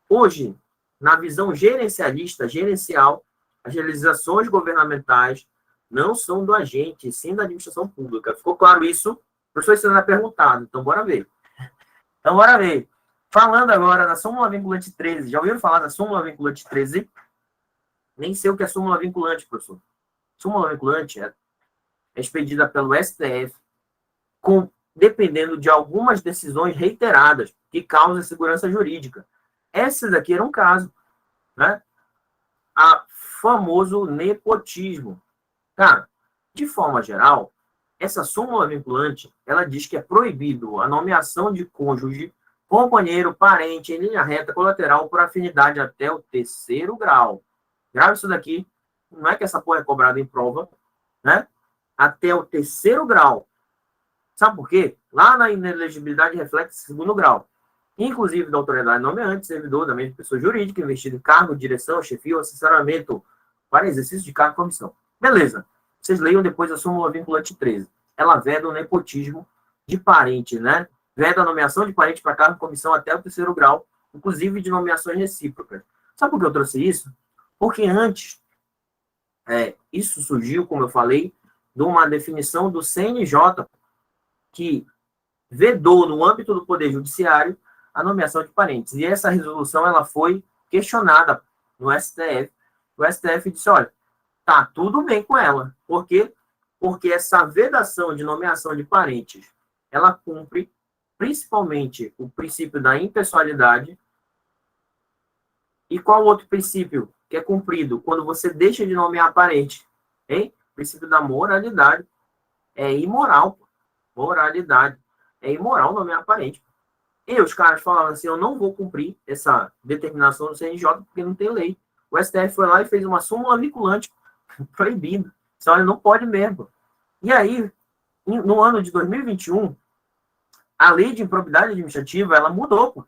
Hoje, na visão gerencialista, gerencial, as realizações governamentais não são do agente, sim da administração pública. Ficou claro isso? O professor está perguntado, então bora ver. Então, bora ver. Falando agora da súmula vinculante 13, já ouviram falar da súmula vinculante 13? Nem sei o que é súmula vinculante, professor. Súmula vinculante é expedida pelo STF, dependendo de algumas decisões reiteradas que causam segurança jurídica. Esse daqui era um caso, né? A famoso nepotismo. Cara, de forma geral, essa súmula vinculante, ela diz que é proibido a nomeação de cônjuge, companheiro, parente, em linha reta, colateral, por afinidade até o 3º grau. Grave isso daqui, não é que essa porra é cobrada em prova, né? Até o 3º grau. Sabe por quê? Lá na inelegibilidade reflete 2º grau. Inclusive da autoridade nomeante, servidor da mesma pessoa jurídica, investido em cargo, direção, chefia, assessoramento para exercício de cargo e comissão. Beleza. Vocês leiam depois a súmula vinculante 13. Ela veda o nepotismo de parente, né? Veda a nomeação de parente para cargo e comissão até o 3º grau, inclusive de nomeações recíprocas. Sabe por que eu trouxe isso? Porque antes, isso surgiu, como eu falei, de uma definição do CNJ que vedou, no âmbito do Poder Judiciário, a nomeação de parentes. E essa resolução ela foi questionada no STF. O STF disse, olha, tá tudo bem com ela. Por quê? Porque essa vedação de nomeação de parentes, ela cumpre principalmente o princípio da impessoalidade. E qual outro princípio que é cumprido quando você deixa de nomear parente? Hein? O princípio da moralidade. É imoral. Moralidade. É imoral nomear parente. E os caras falavam assim, eu não vou cumprir essa determinação do CNJ porque não tem lei. O STF foi lá e fez uma súmula vinculante proibindo. Então, ele não pode mesmo. E aí, no ano de 2021, a lei de improbidade administrativa, ela mudou. Pô.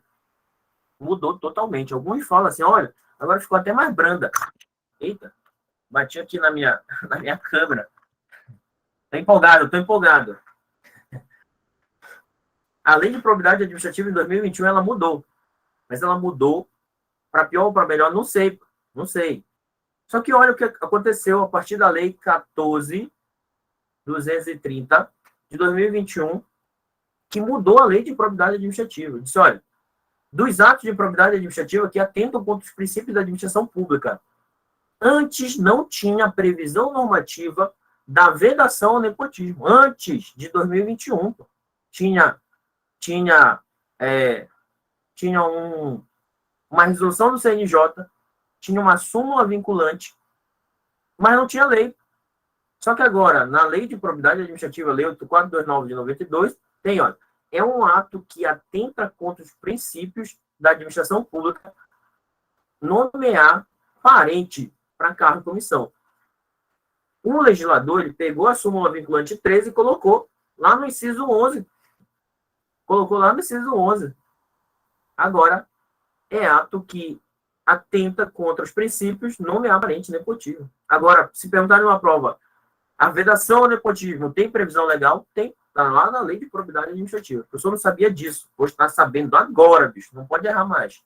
Mudou totalmente. Alguns falam assim, olha, agora ficou até mais branda. Eita, bati aqui na minha câmera. Tô empolgado. A lei de improbidade administrativa em 2021, ela mudou. Mas ela mudou para pior ou para melhor, não sei. Só que olha o que aconteceu a partir da lei 14.230 de 2021, que mudou a lei de improbidade administrativa. Disse, olha, dos atos de improbidade administrativa que atentam contra os princípios da administração pública. Antes não tinha previsão normativa da vedação ao nepotismo. Antes de 2021, tinha uma resolução do CNJ, tinha uma súmula vinculante, mas não tinha lei. Só que agora, na lei de improbidade administrativa, lei 8429 de 92, tem, olha, é um ato que atenta contra os princípios da administração pública nomear parente para cargo e comissão. Um legislador, ele pegou a súmula vinculante 13 e colocou lá no inciso 11. Agora, é ato que atenta contra os princípios nomear parente nepotismo. Agora, se perguntarem uma prova, a vedação ao nepotismo tem previsão legal? Tem. Está lá na lei de probidade administrativa. O professor não sabia disso. Hoje está sabendo agora, bicho. Não pode errar mais.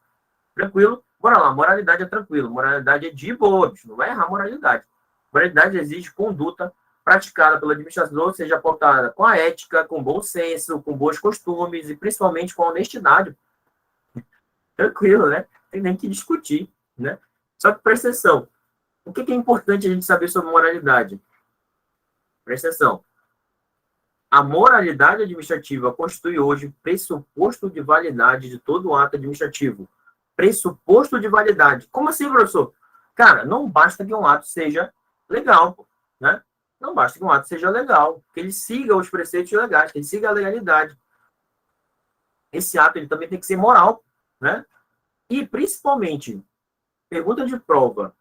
Tranquilo? Bora lá. Moralidade é tranquilo. Moralidade é de boa, bicho. Não vai errar moralidade. Moralidade exige conduta praticada pelo administrador, seja pautada com a ética, com bom senso, com bons costumes e principalmente com a honestidade. Tranquilo, né? Tem nem que discutir, né? Só que presta atenção. O que é importante a gente saber sobre moralidade? Presta atenção. A moralidade administrativa constitui hoje pressuposto de validade de todo ato administrativo. Pressuposto de validade. Como assim, professor? Cara, não basta que um ato seja legal, né? Não basta que um ato seja legal, que ele siga os preceitos legais, que ele siga a legalidade. Esse ato ele também tem que ser moral, né? E, principalmente, pergunta de prova,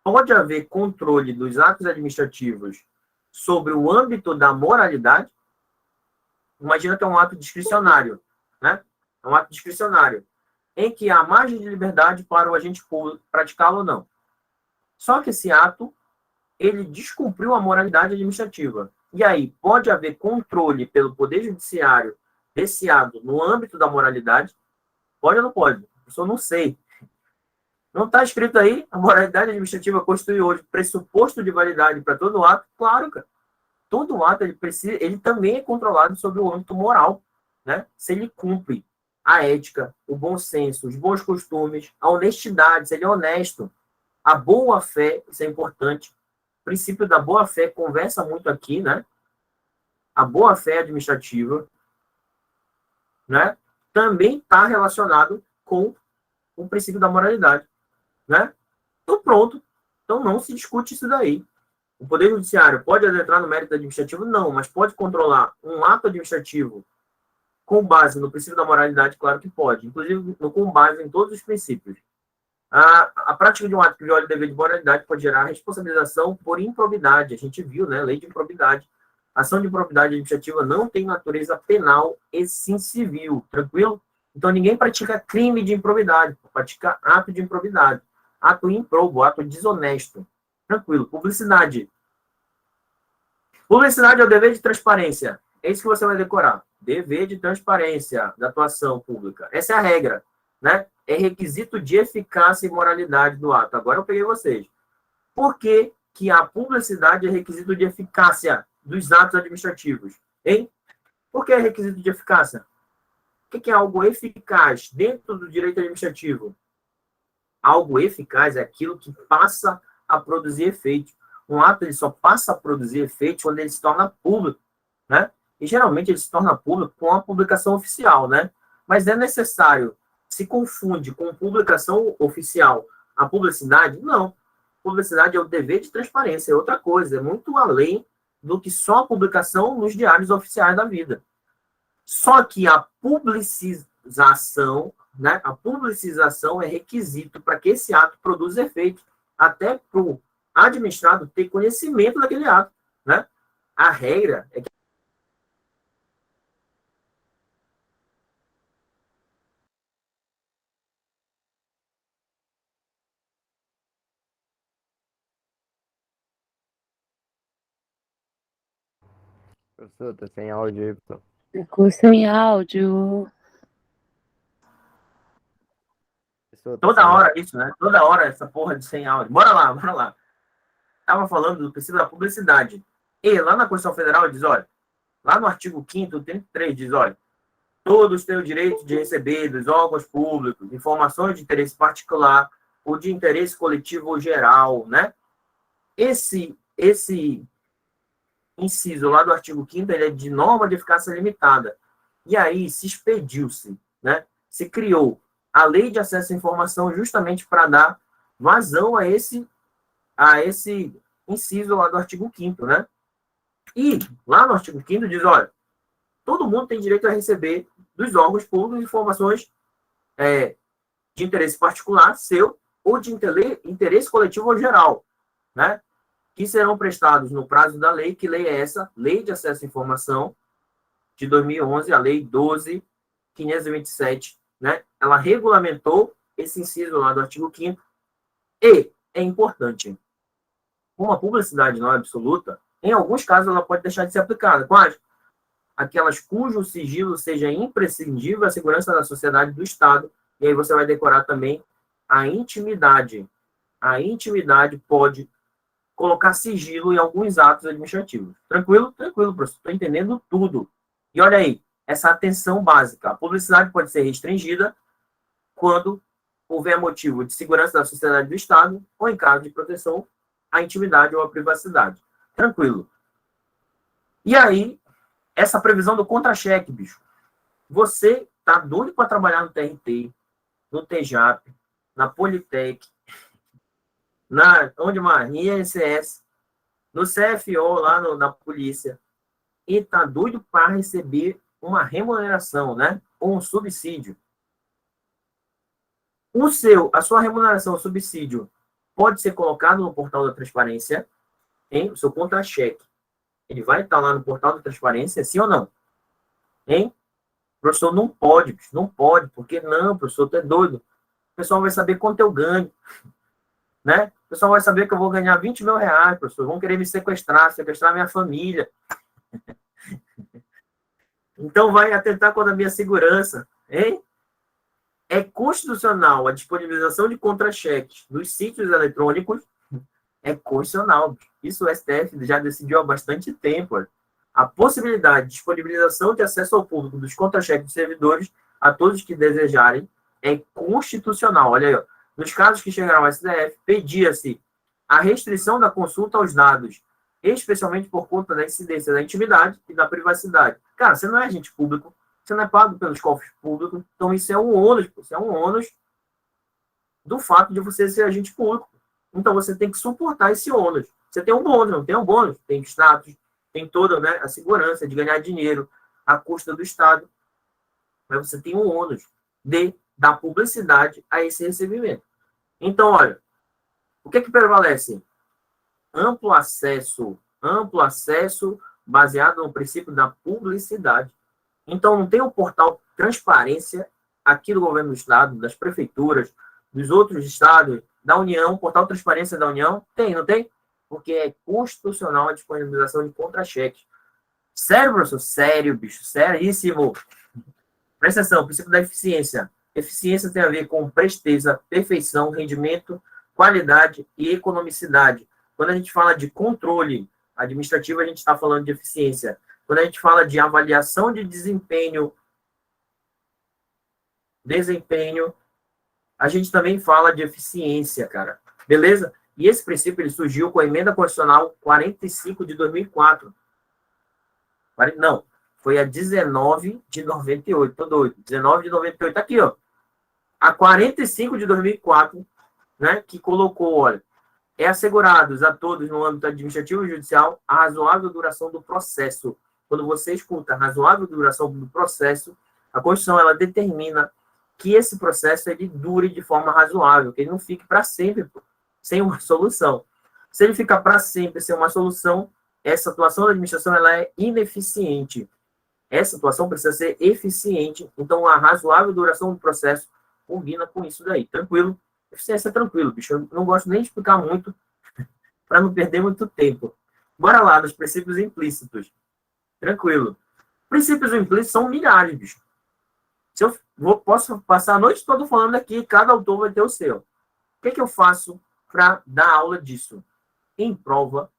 pode haver controle dos atos administrativos sobre o âmbito da moralidade? Imagina que é um ato discricionário, né? É um ato discricionário, em que há margem de liberdade para o agente público praticá-lo ou não. Só que esse ato, ele descumpriu a moralidade administrativa. E aí, pode haver controle pelo Poder Judiciário desse ato no âmbito da moralidade? Pode ou não pode? Eu não sei. Não está escrito aí, a moralidade administrativa constitui hoje pressuposto de validade para todo ato? Claro, cara. Todo ato ele também é controlado sobre o âmbito moral, né? Se ele cumpre a ética, o bom senso, os bons costumes, a honestidade, se ele é honesto, a boa-fé, isso é importante. O princípio da boa-fé conversa muito aqui, né? A boa-fé administrativa, né? Também está relacionado com o princípio da moralidade, né? Então, pronto. Então, não se discute isso daí. O Poder Judiciário pode adentrar no mérito administrativo? Não, mas pode controlar um ato administrativo com base no princípio da moralidade? Claro que pode, inclusive com base em todos os princípios. A prática de um ato que viola o dever de moralidade pode gerar responsabilização por improbidade. A gente viu, né? Lei de improbidade. A ação de improbidade administrativa não tem natureza penal e sim civil. Tranquilo? Então, ninguém pratica crime de improbidade, pratica ato de improbidade. Ato improbo, ato desonesto. Tranquilo. Publicidade. Publicidade é o dever de transparência. É isso que você vai decorar. Dever de transparência da atuação pública. Essa é a regra, né? É requisito de eficácia e moralidade do ato. Agora eu peguei vocês. Por que que a publicidade é requisito de eficácia dos atos administrativos? Hein? Por que é requisito de eficácia? O que é algo eficaz dentro do direito administrativo? Algo eficaz é aquilo que passa a produzir efeito. Um ato ele só passa a produzir efeito quando ele se torna público, né? E geralmente ele se torna público com a publicação oficial, né? Mas é necessário, se confunde com publicação oficial a publicidade? Não. Publicidade é o dever de transparência, é outra coisa, é muito além do que só a publicação nos diários oficiais da vida. Só que a publicização, né? A publicização é requisito para que esse ato produza efeito, até para o administrado ter conhecimento daquele ato, né? A regra é que Professor, tá sem áudio aí, professor. Ficou sem áudio. Professor, tá toda sem hora isso, né? Toda hora essa porra de sem áudio. Bora lá, bora lá. Estava falando do princípio da publicidade. E lá na Constituição Federal diz, olha, lá no artigo 5º, 33, diz, olha, todos têm o direito de receber dos órgãos públicos informações de interesse particular ou de interesse coletivo ou geral, né? Esse inciso lá do artigo 5º, ele é de norma de eficácia limitada. E aí se expediu-se, né? Se criou a Lei de Acesso à Informação justamente para dar vazão a esse inciso lá do artigo 5º, né? E lá no artigo 5º diz, olha, todo mundo tem direito a receber dos órgãos públicos informações de interesse particular, seu, ou de interesse coletivo ou geral, né? Que serão prestados no prazo da lei. Que lei é essa? Lei de Acesso à Informação, de 2011, a Lei 12.527, né? Ela regulamentou esse inciso lá do artigo 5º, e é importante, como a publicidade não é absoluta, em alguns casos ela pode deixar de ser aplicada. Quais? Aquelas cujo sigilo seja imprescindível à segurança da sociedade do Estado, e aí você vai decorar também a intimidade. A intimidade pode colocar sigilo em alguns atos administrativos. Tranquilo? Tranquilo, professor. Estou entendendo tudo. E olha aí, essa atenção básica. A publicidade pode ser restringida quando houver motivo de segurança da sociedade do Estado ou em caso de proteção à intimidade ou à privacidade. Tranquilo. E aí, essa previsão do contra-cheque, bicho. Você tá doido para trabalhar no TRT, no TJAP, na Politec, onde mais? INSS, no CFO, lá na polícia, e tá doido para receber uma remuneração, né? Ou um subsídio. A sua remuneração, o subsídio, pode ser colocado no portal da transparência, hein? O seu contra-cheque. Ele vai estar lá no portal da transparência, sim ou não? Hein? O professor não pode, porque não, professor, tu é doido. O pessoal vai saber quanto eu ganho, né? O pessoal vai saber que eu vou ganhar 20 mil reais, professor. Vão querer me sequestrar minha família. Então vai atentar contra a minha segurança, hein? É constitucional a disponibilização de contra-cheques nos sítios eletrônicos, é constitucional. Isso o STF já decidiu há bastante tempo. A possibilidade de disponibilização de acesso ao público dos contra-cheques dos servidores a todos que desejarem é constitucional. Olha aí, ó. Nos casos que chegaram ao STF, pedia-se a restrição da consulta aos dados, especialmente por conta da incidência da intimidade e da privacidade. Cara, você não é agente público, você não é pago pelos cofres públicos, então isso é um ônus, do fato de você ser agente público. Então você tem que suportar esse ônus. Você tem um bônus, não tem um bônus, tem status, tem toda, né, a segurança de ganhar dinheiro à custa do Estado, mas você tem um ônus de dar publicidade a esse recebimento. Então, olha, o que prevalece? Amplo acesso baseado no princípio da publicidade. Então, não tem um portal transparência aqui do governo do Estado, das prefeituras, dos outros estados, da União, portal transparência da União? Tem, não tem? Porque é constitucional a disponibilização de contra-cheques. Sério, professor? Sério, bicho. Seríssimo. Presta atenção, princípio da eficiência. Eficiência tem a ver com presteza, perfeição, rendimento, qualidade e economicidade. Quando a gente fala de controle administrativo, a gente está falando de eficiência. Quando a gente fala de avaliação de desempenho, a gente também fala de eficiência, cara. Beleza? E esse princípio ele surgiu com a Emenda Constitucional 45 de 2004. Não, foi a 19 de 98. Tô doido. 19 de 98. Tá aqui, ó. A 45 de 2004, né, que colocou, olha, é assegurados a todos no âmbito administrativo e judicial a razoável duração do processo. Quando você escuta a razoável duração do processo, a Constituição ela determina que esse processo ele dure de forma razoável, que ele não fique para sempre sem uma solução. Se ele ficar para sempre sem uma solução, essa atuação da administração ela é ineficiente. Essa atuação precisa ser eficiente. Então, a razoável duração do processo combina com isso daí. Tranquilo? Eficiência é tranquilo, bicho. Eu não gosto nem de explicar muito para não perder muito tempo. Bora lá, nos princípios implícitos. Tranquilo. Princípios implícitos são milhares, bicho. Se eu posso passar a noite toda falando aqui, cada autor vai ter o seu. O que eu faço para dar aula disso? Em prova,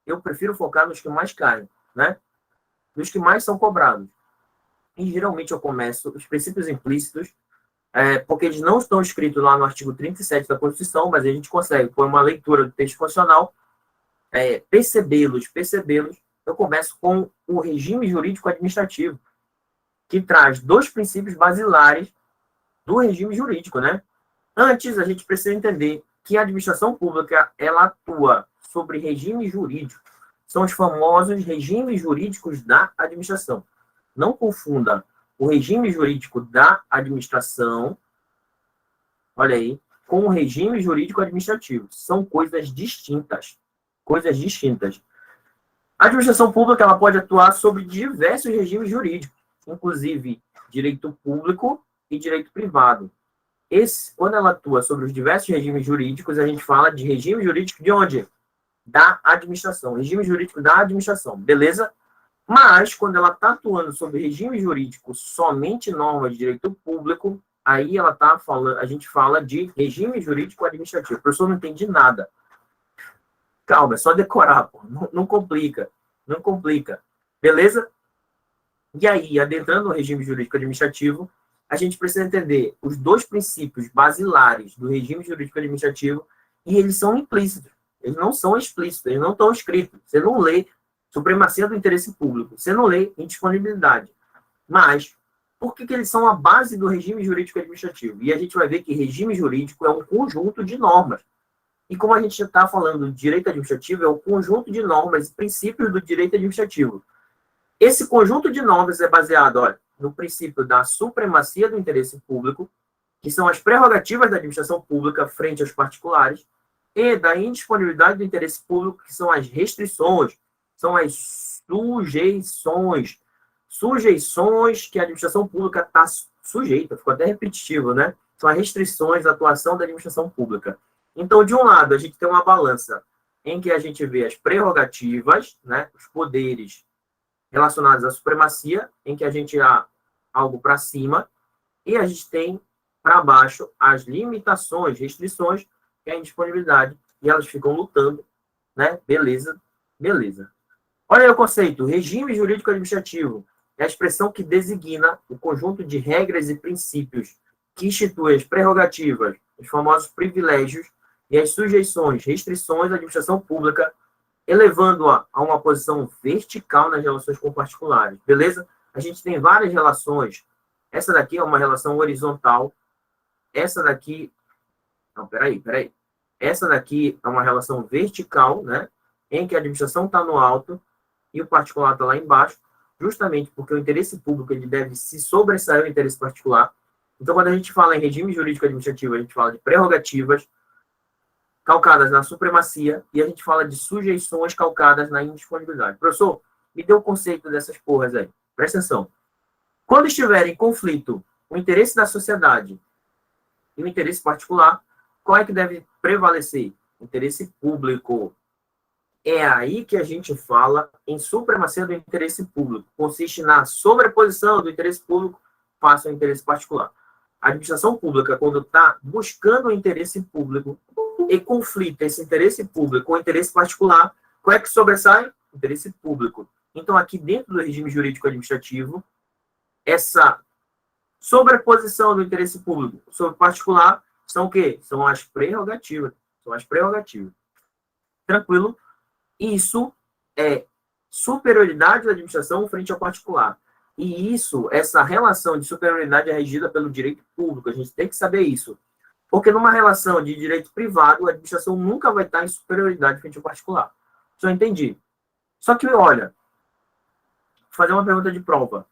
eu prefiro focar nos que mais caem, né? Nos que mais são cobrados. E geralmente eu começo os princípios implícitos, porque eles não estão escritos lá no artigo 37 da Constituição, mas a gente consegue, por uma leitura do texto constitucional, percebê-los. Eu começo com o regime jurídico administrativo, que traz dois princípios basilares do regime jurídico, né? Antes, a gente precisa entender que a administração pública, ela atua sobre regime jurídico. São os famosos regimes jurídicos da administração. Não confunda o regime jurídico da administração, olha aí, com o regime jurídico administrativo. São coisas distintas. Coisas distintas. A administração pública ela pode atuar sobre diversos regimes jurídicos, inclusive direito público e direito privado. Quando ela atua sobre os diversos regimes jurídicos, a gente fala de regime jurídico de onde? Da administração. Regime jurídico da administração, beleza? Mas, quando ela está atuando sobre regime jurídico somente normas de direito público, aí ela tá falando, a gente fala de regime jurídico administrativo. O professor não entende nada. Calma, é só decorar, pô. Não complica. Não complica. Beleza? E aí, adentrando no regime jurídico administrativo, a gente precisa entender os dois princípios basilares do regime jurídico administrativo e eles são implícitos. Eles não são explícitos, eles não estão escritos. Você não lê Supremacia do interesse público. Você não lê indisponibilidade. Mas, por que eles são a base do regime jurídico administrativo? E a gente vai ver que regime jurídico é um conjunto de normas. E como a gente está falando de direito administrativo, é um conjunto de normas e princípios do direito administrativo. Esse conjunto de normas é baseado, olha, no princípio da supremacia do interesse público, que são as prerrogativas da administração pública frente aos particulares, e da indisponibilidade do interesse público, que são as restrições, são as sujeições. Sujeições que a administração pública está sujeita, ficou até repetitivo, né? São as restrições da atuação da administração pública. Então, de um lado, a gente tem uma balança em que a gente vê as prerrogativas, né, os poderes relacionados à supremacia, em que a gente há algo para cima, e a gente tem para baixo as limitações, restrições, que é a indisponibilidade, e elas ficam lutando, né? Beleza, beleza. Olha aí o conceito, regime jurídico administrativo é a expressão que designa o conjunto de regras e princípios que institui as prerrogativas, os famosos privilégios e as sujeições, restrições da administração pública, elevando-a a uma posição vertical nas relações com particulares, beleza? A gente tem várias relações. Essa daqui é uma relação horizontal. Essa daqui... Não, peraí. Essa daqui é uma relação vertical, né? Em que a administração está no alto e o particular está lá embaixo, justamente porque o interesse público ele deve se sobressair ao interesse particular. Então, quando a gente fala em regime jurídico administrativo, a gente fala de prerrogativas calcadas na supremacia e a gente fala de sujeições calcadas na indisponibilidade. Professor, me dê o conceito dessas porras aí. Presta atenção. Quando estiver em conflito o interesse da sociedade e o interesse particular, qual é que deve prevalecer? O interesse público. É aí que a gente fala em supremacia do interesse público. Consiste na sobreposição do interesse público face ao interesse particular. A administração pública, quando está buscando o interesse público e conflita esse interesse público com o interesse particular, qual é que sobressai? O interesse público. Então, aqui dentro do regime jurídico administrativo, essa sobreposição do interesse público sobre o particular são o quê? São as prerrogativas. Tranquilo? Isso é superioridade da administração frente ao particular. E isso, essa relação de superioridade é regida pelo direito público. A gente tem que saber isso. Porque numa relação de direito privado, a administração nunca vai estar em superioridade frente ao particular. Só entendi. Só que, olha, vou fazer uma pergunta de prova.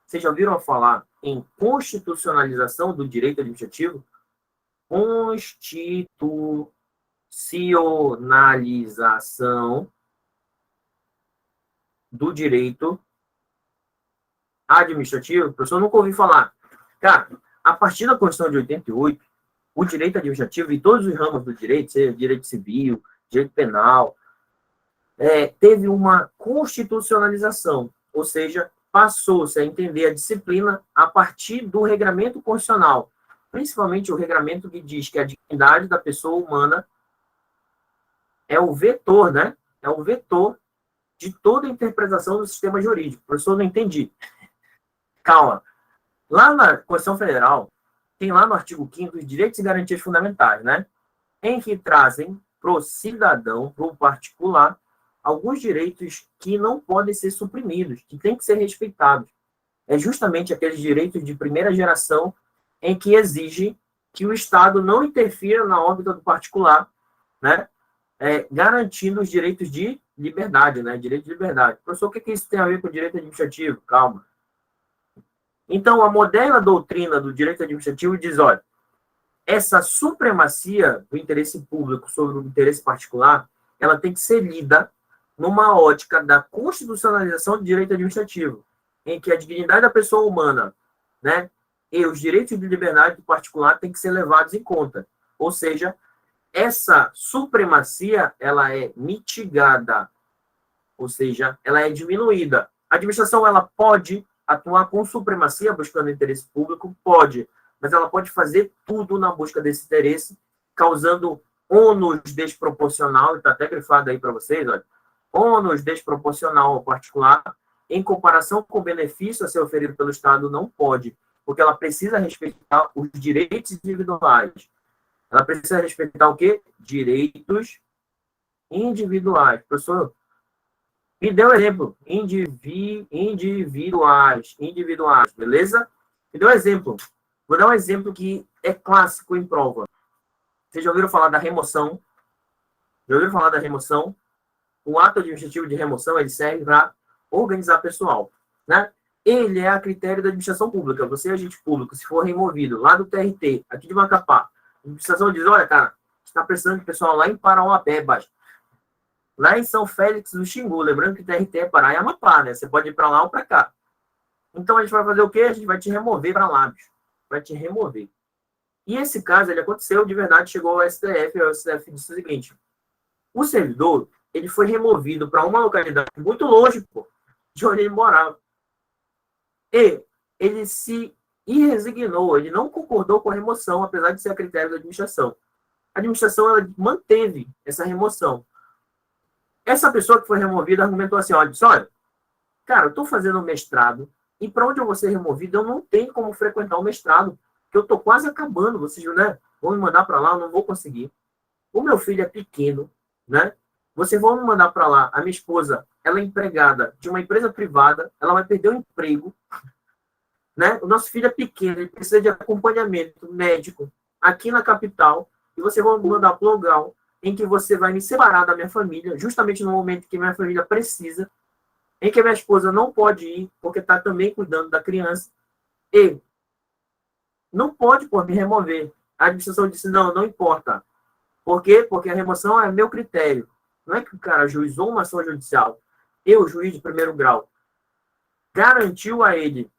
Vocês já ouviram falar em constitucionalização do direito administrativo? Constitucionalização do direito administrativo? O professor nunca ouviu falar. Cara, a partir da Constituição de 88, o direito administrativo e todos os ramos do direito, seja direito civil, direito penal, teve uma constitucionalização, ou seja, passou-se a entender a disciplina a partir do regramento constitucional, principalmente o regramento que diz que a dignidade da pessoa humana é o vetor, né? É o vetor de toda a interpretação do sistema jurídico. Professor, não entendi. Calma. Lá na Constituição Federal, tem lá no artigo 5º os direitos e garantias fundamentais, né? Em que trazem para o cidadão, para o particular, alguns direitos que não podem ser suprimidos, que têm que ser respeitados. É justamente aqueles direitos de primeira geração em que exige que o Estado não interfira na órbita do particular, né? Garantindo os direitos de liberdade, né? Direito de liberdade. Professor, o que isso tem a ver com o direito administrativo? Calma. Então, a moderna doutrina do direito administrativo diz, olha, essa supremacia do interesse público sobre o interesse particular, ela tem que ser lida numa ótica da constitucionalização do direito administrativo, em que a dignidade da pessoa humana, né, e os direitos de liberdade do particular têm que ser levados em conta. Ou seja, essa supremacia, ela é mitigada, ou seja, ela é diminuída. A administração, ela pode atuar com supremacia buscando interesse público? Pode, mas ela pode fazer tudo na busca desse interesse, causando ônus desproporcional, está até grifado aí para vocês, olha, ônus desproporcional ao particular, em comparação com o benefício a ser oferido pelo Estado, não pode, porque ela precisa respeitar os direitos individuais. Ela precisa respeitar o quê? Direitos individuais. Professor, Me deu um exemplo. Individuais, beleza? Me deu um exemplo. Vou dar um exemplo que é clássico em prova. Vocês já ouviram falar da remoção? Já ouviram falar da remoção? O ato administrativo de remoção, ele serve para organizar pessoal, né? Ele é a critério da administração pública. Você, agente público, se for removido lá do TRT, aqui de Macapá, a administração diz, olha, cara, está precisando de pessoal lá em Parauapebas, lá em São Félix do Xingu, lembrando que o TRT é Pará e Amapá, né? Você pode ir para lá ou para cá. Então, a gente vai fazer o quê? A gente vai te remover para lá, bicho. Vai te remover. E esse caso, ele aconteceu, de verdade, chegou ao STF, e o STF disse o seguinte, o servidor, ele foi removido para uma localidade muito longe, pô, de onde ele morava. E ele se resignou, ele não concordou com a remoção, apesar de ser a critério da administração. A administração, ela manteve essa remoção. Essa pessoa que foi removida argumentou assim, olha, cara, eu estou fazendo um mestrado, e para onde eu vou ser removido, eu não tenho como frequentar o mestrado, porque eu estou quase acabando, vocês, né, vão me mandar para lá, eu não vou conseguir. O meu filho é pequeno, né? Vocês vão me mandar para lá. A minha esposa, ela é empregada de uma empresa privada, ela vai perder o emprego, né? O nosso filho é pequeno, ele precisa de acompanhamento médico aqui na capital, e vocês vão me mandar para um lugar em que você vai me separar da minha família, justamente no momento que minha família precisa, em que a minha esposa não pode ir, porque está também cuidando da criança, e não pode por me remover. A administração disse, não, não importa. Por quê? Porque a remoção é meu critério. Não é que o cara ajuizou uma ação judicial, eu, juiz de primeiro grau, garantiu a ele,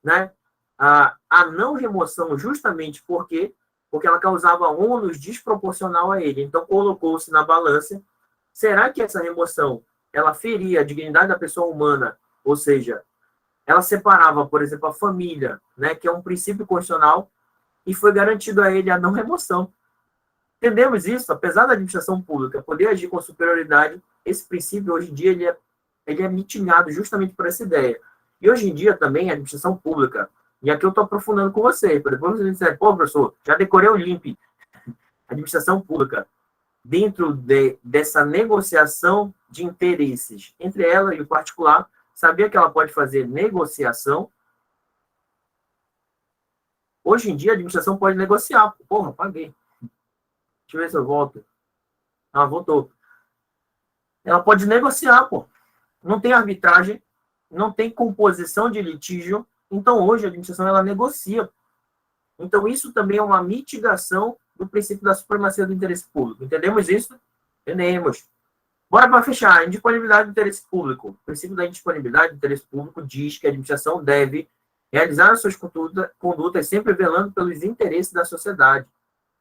né, a não remoção justamente porque ela causava ônus desproporcional a ele. Então, colocou-se na balança, será que essa remoção, ela feria a dignidade da pessoa humana, ou seja, ela separava, por exemplo, a família, né, que é um princípio constitucional, e foi garantido a ele a não remoção. Entendemos isso? Apesar da administração pública poder agir com superioridade, esse princípio, hoje em dia, ele é mitigado justamente por essa ideia. E hoje em dia, também, a administração pública, e aqui eu estou aprofundando com vocês, para depois você dizer, pô, professor, já decorei o LIMP. A administração pública, dentro dessa negociação de interesses entre ela e o particular, sabia que ela pode fazer negociação. Hoje em dia, a administração pode negociar. Porra, paguei. Deixa eu ver se eu volto. Ah, voltou. Ela pode negociar, pô. Não tem arbitragem, não tem composição de litígio. Então, hoje, a administração, ela negocia. Então, isso também é uma mitigação do princípio da supremacia do interesse público. Entendemos isso? Entendemos. Bora para fechar. Indisponibilidade do interesse público. O princípio da indisponibilidade do interesse público diz que a administração deve realizar as suas condutas sempre velando pelos interesses da sociedade.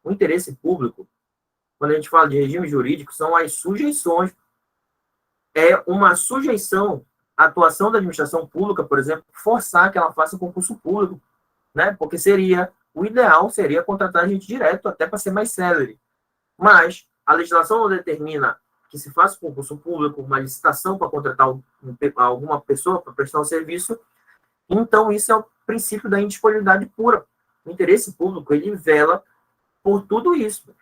O interesse público, quando a gente fala de regime jurídico, são as sujeições. É uma sujeição à atuação da administração pública, por exemplo, forçar que ela faça concurso público, né? Porque o ideal seria contratar gente direto, até para ser mais célere. Mas a legislação não determina que se faça concurso público, uma licitação para contratar alguma pessoa para prestar um serviço. Então, isso é o princípio da indisponibilidade pura. O interesse público, ele vela por tudo isso.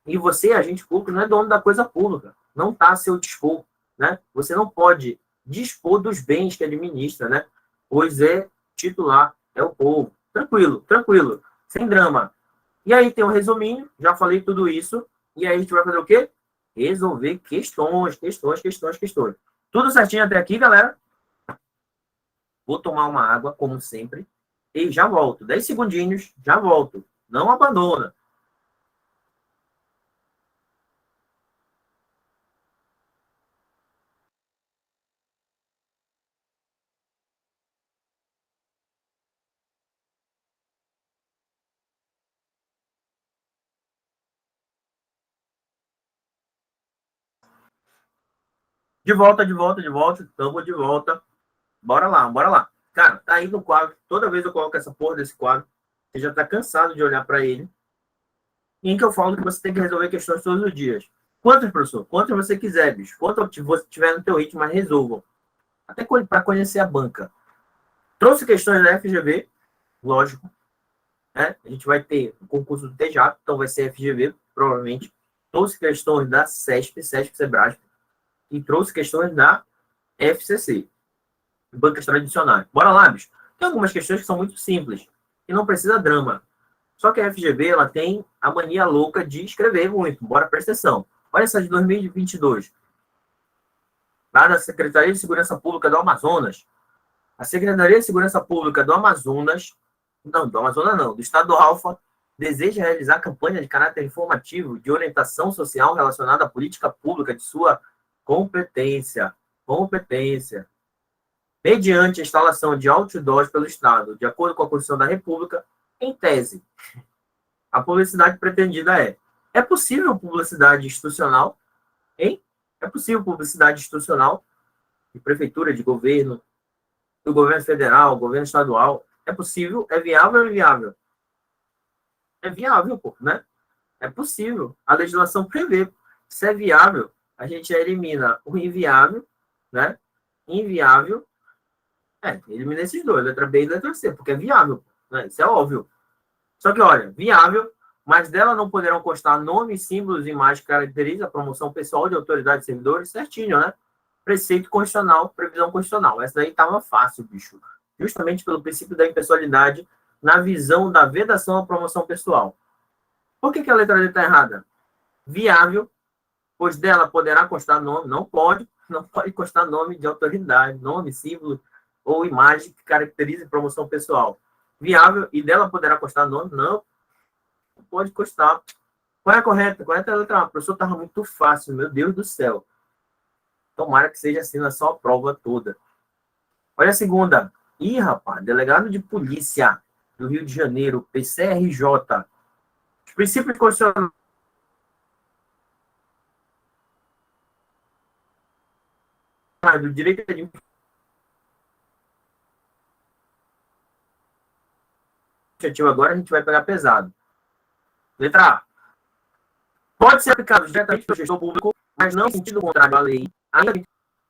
E você, agente público, não é dono da coisa pública. Não está a seu dispor, né? Você não pode dispor dos bens que administra, né? Pois é titular, é o povo. Tranquilo, tranquilo, sem drama. E aí tem um resuminho, já falei tudo isso, e aí a gente vai fazer o quê? Resolver questões. Tudo certinho até aqui, galera? Vou tomar uma água, como sempre, e já volto. 10 segundinhos, já volto. Não abandona. De volta. Estamos de volta. Bora lá. Cara, tá aí no quadro. Toda vez eu coloco essa porra desse quadro. Você já tá cansado de olhar para ele. Em que eu falo que você tem que resolver questões todos os dias. Quantos, professor? Quantos você quiser, bicho. Quanto você tiver no teu ritmo, mas resolvam. Até para conhecer a banca. Trouxe questões da FGV, lógico. Né? A gente vai ter o concurso do TJAP, então vai ser FGV, provavelmente. Trouxe questões da CESP, Sebrasp. e trouxe questões da FCC, bancas tradicionais. Bora lá, bicho. Tem algumas questões que são muito simples e não precisa drama. Só que a FGV ela tem a mania louca de escrever muito. Bora prestar atenção. Olha essa de 2022. Lá da Secretaria de Segurança Pública do Amazonas. A Secretaria de Segurança Pública do Amazonas, não, do Amazonas não, do Estado do Alfa, deseja realizar campanha de caráter informativo de orientação social relacionada à política pública de sua competência, mediante a instalação de outdoors pelo Estado, de acordo com a Constituição da República, em tese. A publicidade pretendida é possível publicidade institucional, hein? É possível publicidade institucional de prefeitura, de governo, do governo federal, governo estadual. É possível, é viável ou inviável? É viável, pô, né? É possível. A legislação prevê. Se é viável, a gente elimina o inviável, né? Inviável, elimina esses dois, letra B e letra C, porque é viável, né? Isso é óbvio. Só que, olha, viável, mas dela não poderão constar nomes, símbolos, imagens que caracterizam a promoção pessoal de autoridades e servidores, certinho, né? Preceito constitucional, previsão constitucional. Essa daí estava fácil, bicho. Justamente pelo princípio da impessoalidade na visão da vedação à promoção pessoal. Por que a letra D está errada? Viável, pois dela poderá constar nome, não pode constar nome de autoridade, nome, símbolo ou imagem que caracterize promoção pessoal. Viável, e dela poderá constar nome, não pode constar. Qual é a correta? Correta é a letra A. O professor estava muito fácil, meu Deus do céu. Tomara que seja assim na sua prova toda. Olha a segunda. Ih, rapaz, delegado de polícia do Rio de Janeiro, PCRJ. Os princípios constitucionais do direito administrativo agora a gente vai pegar pesado. Letra A. Pode ser aplicado diretamente pelo gestor público, mas não em sentido contrário à lei.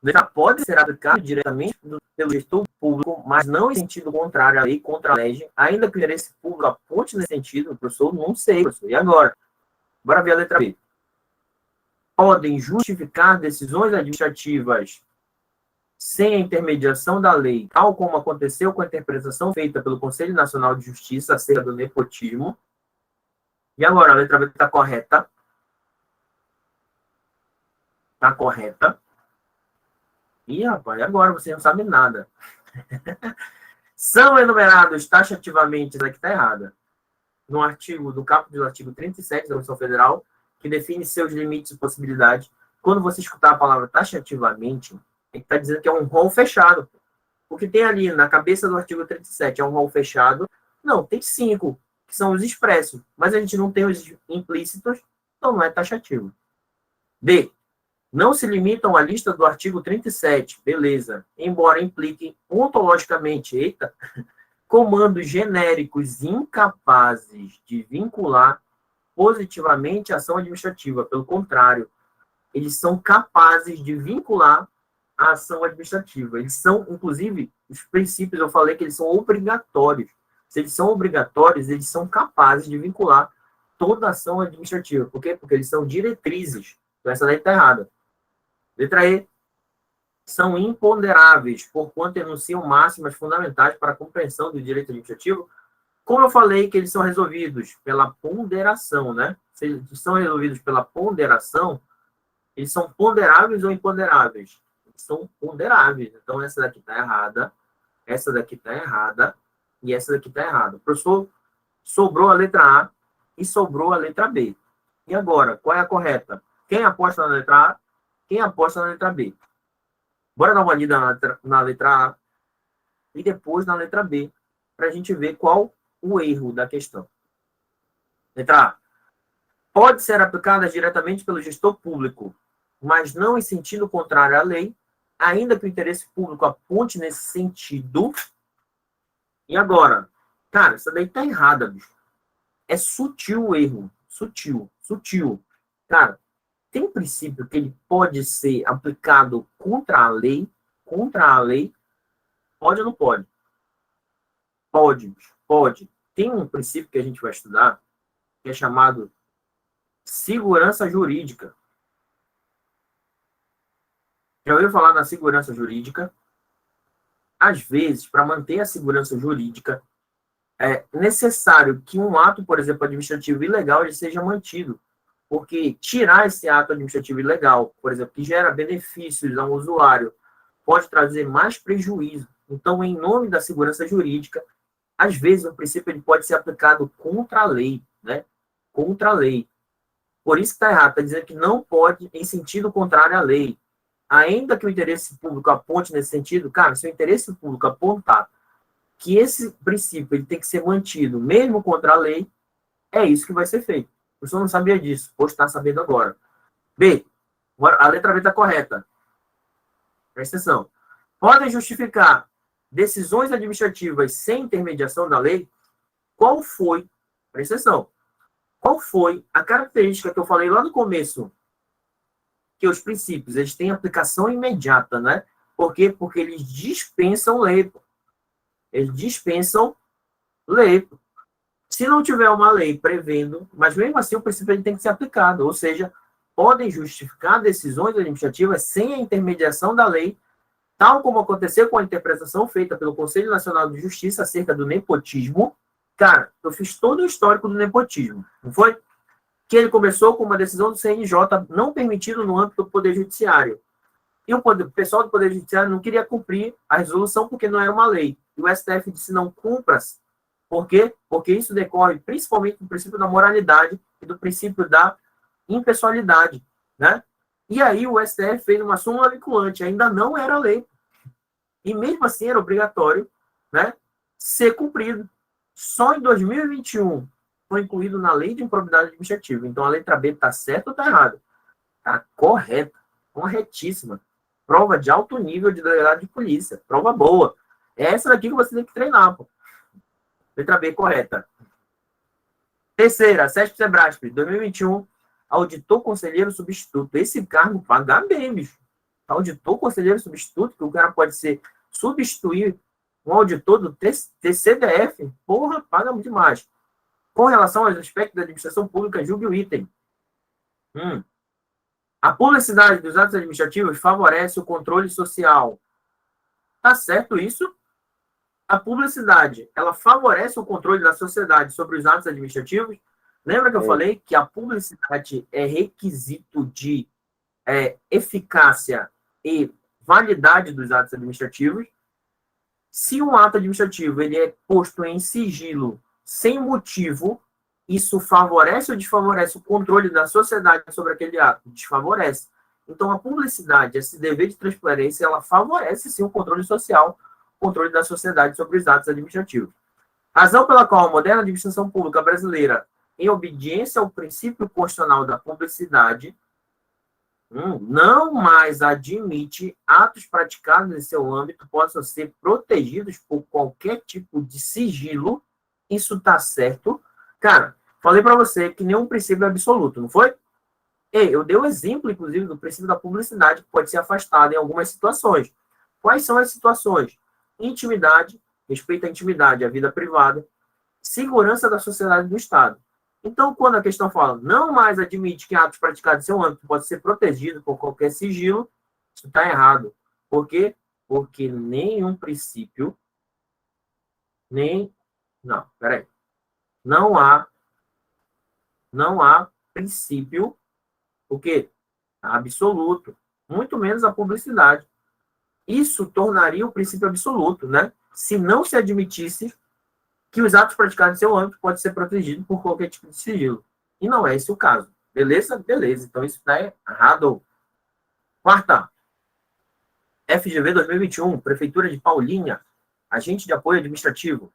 Letra A. Pode ser aplicado diretamente pelo gestor público, mas não em sentido contrário à lei, contra a lei, ainda que o interesse público aponte nesse sentido, professor, não sei, professor. E agora? Bora ver a letra B. Podem justificar decisões administrativas sem a intermediação da lei, tal como aconteceu com a interpretação feita pelo Conselho Nacional de Justiça acerca do nepotismo. E agora, a letra B está correta. Está correta. Ih, rapaz, agora você não sabe nada. São enumerados taxativamente, isso aqui está errada, no artigo, do caput do artigo 37 da Constituição Federal, que define seus limites e possibilidades. Quando você escutar a palavra taxativamente, ele está dizendo que é um rol fechado. O que tem ali na cabeça do artigo 37 é um rol fechado? Não, tem 5, que são os expressos, mas a gente não tem os implícitos, então não é taxativo. D. Não se limitam à lista do artigo 37, beleza, embora impliquem ontologicamente, comandos genéricos incapazes de vincular positivamente a ação administrativa. Pelo contrário, eles são capazes de vincular a ação administrativa. Eles são, inclusive, os princípios, eu falei que eles são obrigatórios. Se eles são obrigatórios, eles são capazes de vincular toda a ação administrativa. Por quê? Porque eles são diretrizes. Então, essa daí está errada. Letra E. São imponderáveis, porquanto enunciam máximas fundamentais para a compreensão do direito administrativo. Como eu falei que eles são resolvidos pela ponderação, né? Se eles são resolvidos pela ponderação, eles são ponderáveis ou imponderáveis? Eles são ponderáveis. Então, essa daqui está errada, essa daqui está errada e essa daqui está errada. Professor, sobrou a letra A e sobrou a letra B. E agora, qual é a correta? Quem aposta na letra A? Quem aposta na letra B? Bora dar uma lida na letra A e depois na letra B, para a gente ver qual o erro da questão. Letra A. Pode ser aplicada diretamente pelo gestor público, mas não em sentido contrário à lei, ainda que o interesse público aponte nesse sentido. E agora? Cara, isso daí tá errada, bicho. É sutil o erro. Sutil. Cara, tem um princípio que ele pode ser aplicado contra a lei, pode ou não pode? Pode. Tem um princípio que a gente vai estudar, que é chamado segurança jurídica. Já ouviu falar na segurança jurídica? Às vezes, para manter a segurança jurídica, é necessário que um ato, por exemplo, administrativo ilegal, ele seja mantido. Porque tirar esse ato administrativo ilegal, por exemplo, que gera benefícios ao usuário, pode trazer mais prejuízo. Então, em nome da segurança jurídica, às vezes o princípio ele pode ser aplicado contra a lei, né? Contra a lei. Por isso que está errado, está dizendo que não pode em sentido contrário à lei. Ainda que o interesse público aponte nesse sentido, cara, se o interesse público apontar que esse princípio ele tem que ser mantido, mesmo contra a lei, é isso que vai ser feito. O professor não sabia disso, ou está sabendo agora. B, a letra B está correta. Presta atenção. Podem justificar decisões administrativas sem intermediação da lei? Qual foi, presta atenção, qual foi a característica que eu falei lá no começo? Que os princípios, eles têm aplicação imediata, né? Por quê? Porque eles dispensam lei. Eles dispensam lei. Se não tiver uma lei prevendo, mas mesmo assim o princípio ele tem que ser aplicado, ou seja, podem justificar decisões administrativas sem a intermediação da lei, tal como aconteceu com a interpretação feita pelo Conselho Nacional de Justiça acerca do nepotismo. Cara, eu fiz todo o histórico do nepotismo, não foi? Que ele começou com uma decisão do CNJ não permitido no âmbito do Poder Judiciário. E o pessoal do Poder Judiciário não queria cumprir a resolução porque não era uma lei. E o STF disse não cumpra-se. Por quê? Porque isso decorre principalmente do princípio da moralidade e do princípio da impessoalidade, né? E aí o STF fez uma súmula vinculante, ainda não era lei. E mesmo assim era obrigatório, né, ser cumprido. Só em 2021 foi incluído na lei de improbidade administrativa. Então a letra B está certa ou está errada? Está correta, corretíssima. Prova de alto nível de delegado de polícia. Prova boa. É essa daqui que você tem que treinar, pô. Letra B correta. Terceira, SESP Sebrasp, 2021, auditor conselheiro substituto. Esse cargo paga bem, bicho. Auditor conselheiro substituto, que o cara pode ser substituir um auditor do TCDF, porra, paga muito demais. Com relação aos aspectos da administração pública, julgue o item. A publicidade dos atos administrativos favorece o controle social. Tá certo isso? A publicidade, ela favorece o controle da sociedade sobre os atos administrativos? Lembra que eu falei que a publicidade é requisito de eficácia e validade dos atos administrativos? Se um ato administrativo ele é posto em sigilo sem motivo, isso favorece ou desfavorece o controle da sociedade sobre aquele ato? Desfavorece. Então, a publicidade, esse dever de transparência, ela favorece, sim, o controle social, o controle da sociedade sobre os atos administrativos. Razão pela qual a moderna administração pública brasileira, em obediência ao princípio constitucional da publicidade, não mais admite atos praticados em seu âmbito possam ser protegidos por qualquer tipo de sigilo. Isso está certo? Cara, falei para você que nenhum princípio é absoluto, não foi? Eu dei o exemplo, inclusive, do princípio da publicidade, que pode ser afastado em algumas situações. Quais são as situações? Intimidade, respeito à intimidade, à vida privada, segurança da sociedade e do Estado. Então, quando a questão fala, não mais admite que atos praticados em seu âmbito podem ser protegidos por qualquer sigilo, isso está errado. Por quê? Porque nenhum princípio, não, peraí. Não há princípio, o quê? Absoluto. Muito menos a publicidade. Isso tornaria o princípio absoluto, né? Se não se admitisse que os atos praticados em seu âmbito podem ser protegidos por qualquer tipo de sigilo. E não é esse o caso. Beleza? Beleza. Então isso está errado. Quarta. FGV 2021, Prefeitura de Paulínia, agente de apoio administrativo.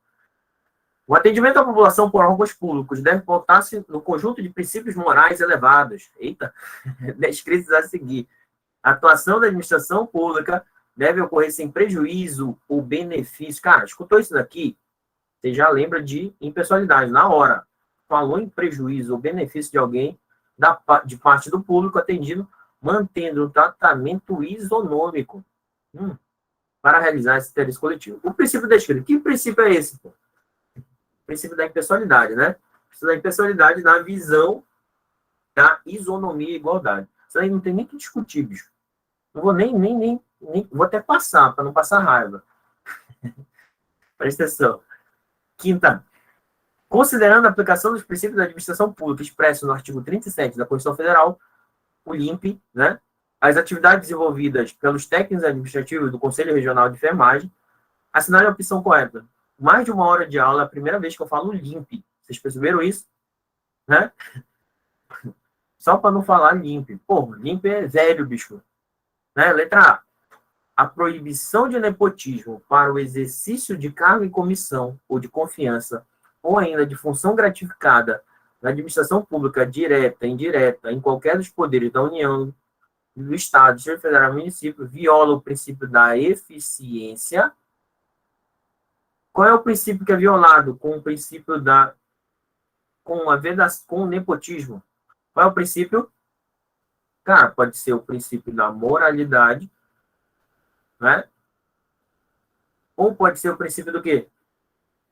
O atendimento à população por órgãos públicos deve pautar-se no conjunto de princípios morais elevados. Eita, descritos a seguir. A atuação da administração pública deve ocorrer sem prejuízo ou benefício. Cara, escutou isso daqui? Você já lembra de impessoalidade, na hora. Falou em prejuízo ou benefício de alguém, de parte do público atendido, mantendo um tratamento isonômico para realizar esse interesse coletivo. O princípio descrito. Que princípio é esse, pô? O princípio da impessoalidade, né? O princípio da impessoalidade na visão da isonomia e igualdade. Isso aí não tem nem que discutir, bicho. Não vou nem vou até passar, para não passar raiva. Presta atenção. Quinta, considerando a aplicação dos princípios da administração pública expressos no artigo 37 da Constituição Federal, o LIMP, né, as atividades desenvolvidas pelos técnicos administrativos do Conselho Regional de Enfermagem, assinale a opção correta. Mais de uma hora de aula é a primeira vez que eu falo LIMP. Vocês perceberam isso? Né? Só para não falar LIMP. Pô, LIMP é velho, bicho. Né? Letra A. A proibição de nepotismo para o exercício de cargo em comissão ou de confiança, ou ainda de função gratificada na administração pública direta, indireta, em qualquer dos poderes da União, do Estado, Distrito Federal, município, viola o princípio da eficiência. Qual é o princípio que é violado com o princípio da com o nepotismo? Qual é o princípio? Cara, pode ser o princípio da moralidade, né? Ou pode ser o princípio do quê?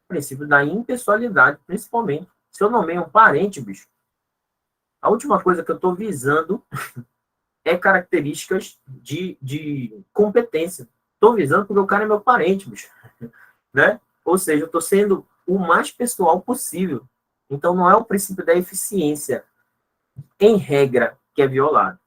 O princípio da impessoalidade, principalmente. Se eu nomeio um parente, bicho, a última coisa que eu estou visando é características de competência. Estou visando porque o cara é meu parente, bicho. Né? Ou seja, eu estou sendo o mais pessoal possível. Então, não é o princípio da eficiência, em regra, que é violado.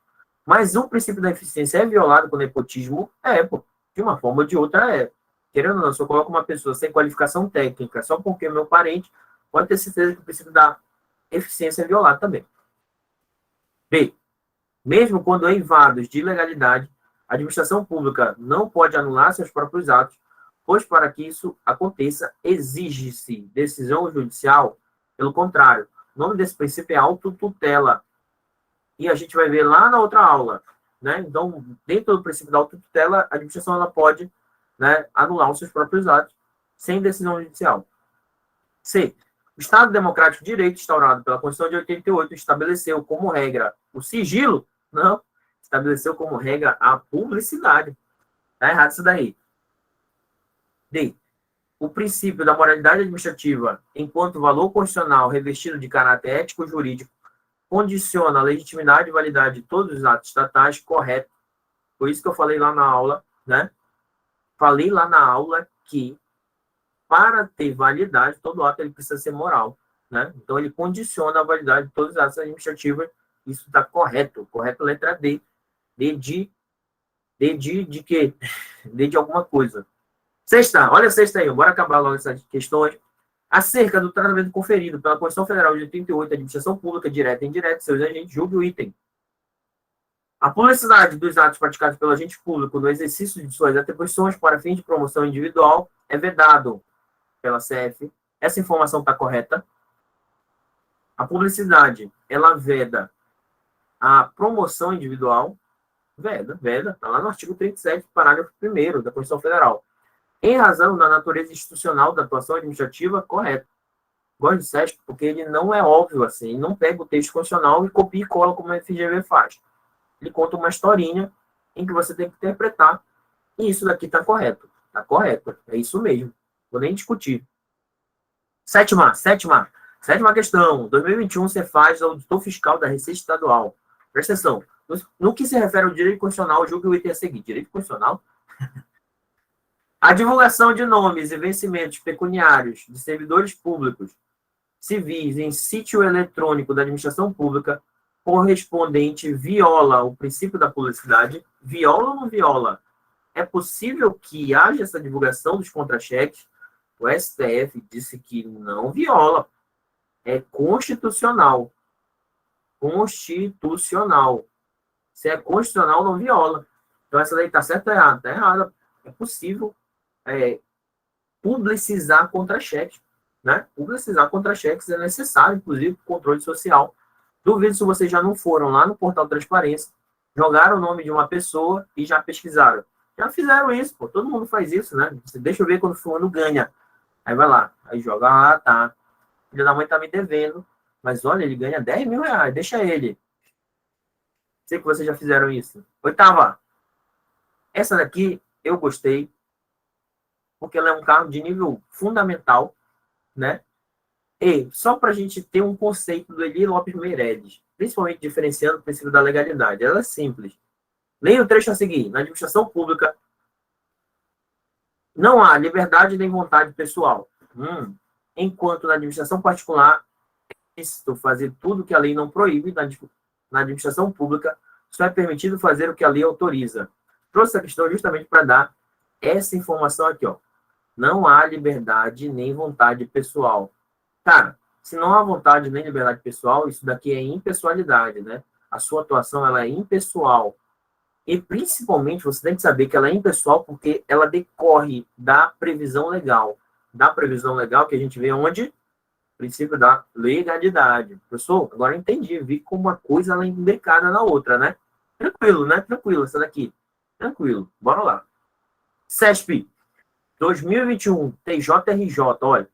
Mas o princípio da eficiência é violado com o nepotismo? É, pô. De uma forma ou de outra é. Querendo ou não, se eu coloco uma pessoa sem qualificação técnica, só porque é meu parente, pode ter certeza que o princípio da eficiência é violado também. B. Mesmo quando eivados de ilegalidade, a administração pública não pode anular seus próprios atos, pois para que isso aconteça, exige-se decisão judicial. Pelo contrário, o nome desse princípio é autotutela. E a gente vai ver lá na outra aula. Né? Então, dentro do princípio da autotutela, a administração ela pode, né, anular os seus próprios atos sem decisão judicial. C. O Estado Democrático de Direito, instaurado pela Constituição de 88, estabeleceu como regra o sigilo? Não. Estabeleceu como regra a publicidade. Está errado isso daí. D. O princípio da moralidade administrativa, enquanto valor constitucional revestido de caráter ético-jurídico, condiciona a legitimidade e validade de todos os atos estatais, correto. Por isso que eu falei lá na aula, né? Falei lá na aula que, para ter validade, todo ato ele precisa ser moral, né? Então, ele condiciona a validade de todos os atos administrativos. Isso está correto. Correto, letra D. D de quê? D de alguma coisa. Sexta, olha a sexta aí, bora acabar logo essas questões. Acerca do tratamento conferido pela Constituição Federal de 88, Administração Pública, direta e indireta, seus agentes, julgue o item. A publicidade dos atos praticados pelo agente público no exercício de suas atribuições para fins de promoção individual é vedado pela CF. Essa informação está correta. A publicidade, ela veda a promoção individual. Veda, está lá no artigo 37, parágrafo 1º da Constituição Federal. Em razão da natureza institucional da atuação administrativa, correto. Gosto de SESC porque ele não é óbvio assim, ele não pega o texto constitucional e copia e cola como a FGV faz. Ele conta uma historinha em que você tem que interpretar e isso daqui está correto. Está correto, é isso mesmo. Vou nem discutir. Sétima questão. 2021 você faz auditor fiscal da Receita Estadual. Presta atenção. No que se refere ao direito constitucional, julgue o item a seguir. Direito constitucional? A divulgação de nomes e vencimentos pecuniários de servidores públicos civis em sítio eletrônico da administração pública correspondente viola o princípio da publicidade. Viola ou não viola? É possível que haja essa divulgação dos contra-cheques? O STF disse que não viola. É constitucional. Constitucional. Se é constitucional, não viola. Então, essa daí está certa ou errada? Está errada. É possível publicizar contra-cheques. Né? Publicizar contra-cheques é necessário, inclusive, para o controle social. Duvido se vocês já não foram lá no portal Transparência, jogaram o nome de uma pessoa e já pesquisaram. Já fizeram isso, pô. Todo mundo faz isso, né? Você deixa eu ver quando o fulano ganha. Aí vai lá, aí joga, tá. Filho da mãe tá me devendo, mas olha, ele ganha 10 mil reais, deixa ele. Sei que vocês já fizeram isso. Oitava. Essa daqui eu gostei, porque ela é um cargo de nível fundamental, né? E só para a gente ter um conceito do Eli Lopes Meireles, principalmente diferenciando o princípio da legalidade. Ela é simples. Leia o trecho a seguir. Na administração pública, não há liberdade nem vontade pessoal. Enquanto na administração particular, é lícito fazer tudo que a lei não proíbe, na administração pública, só é permitido fazer o que a lei autoriza. Trouxe essa questão justamente para dar essa informação aqui, ó. Não há liberdade nem vontade pessoal. Cara, se não há vontade nem liberdade pessoal, isso daqui é impessoalidade, né? A sua atuação, ela é impessoal. E, principalmente, você tem que saber que ela é impessoal porque ela decorre da previsão legal. Da previsão legal que a gente vê onde? Princípio da legalidade. Professor, agora eu entendi. Vi como uma coisa ela é imbricada na outra, né? Tranquilo, né? Tranquilo, essa daqui. Tranquilo. Bora lá. CESP 2021, TJRJ, olha.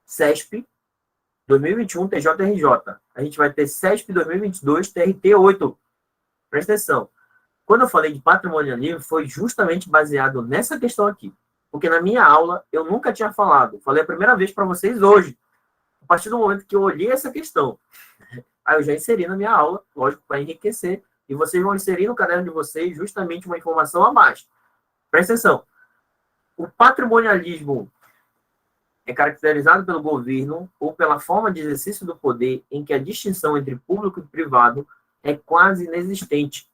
CESP 2021, TJRJ. A gente vai ter CESP 2022, TRT8. Presta atenção. Quando eu falei de patrimonialismo, foi justamente baseado nessa questão aqui. Porque na minha aula, eu nunca tinha falado. Falei a primeira vez para vocês hoje. A partir do momento que eu olhei essa questão. Aí eu já inseri na minha aula, lógico, para enriquecer. E vocês vão inserir no caderno de vocês justamente uma informação a mais. Presta atenção. O patrimonialismo é caracterizado pelo governo ou pela forma de exercício do poder em que a distinção entre público e privado é quase inexistente,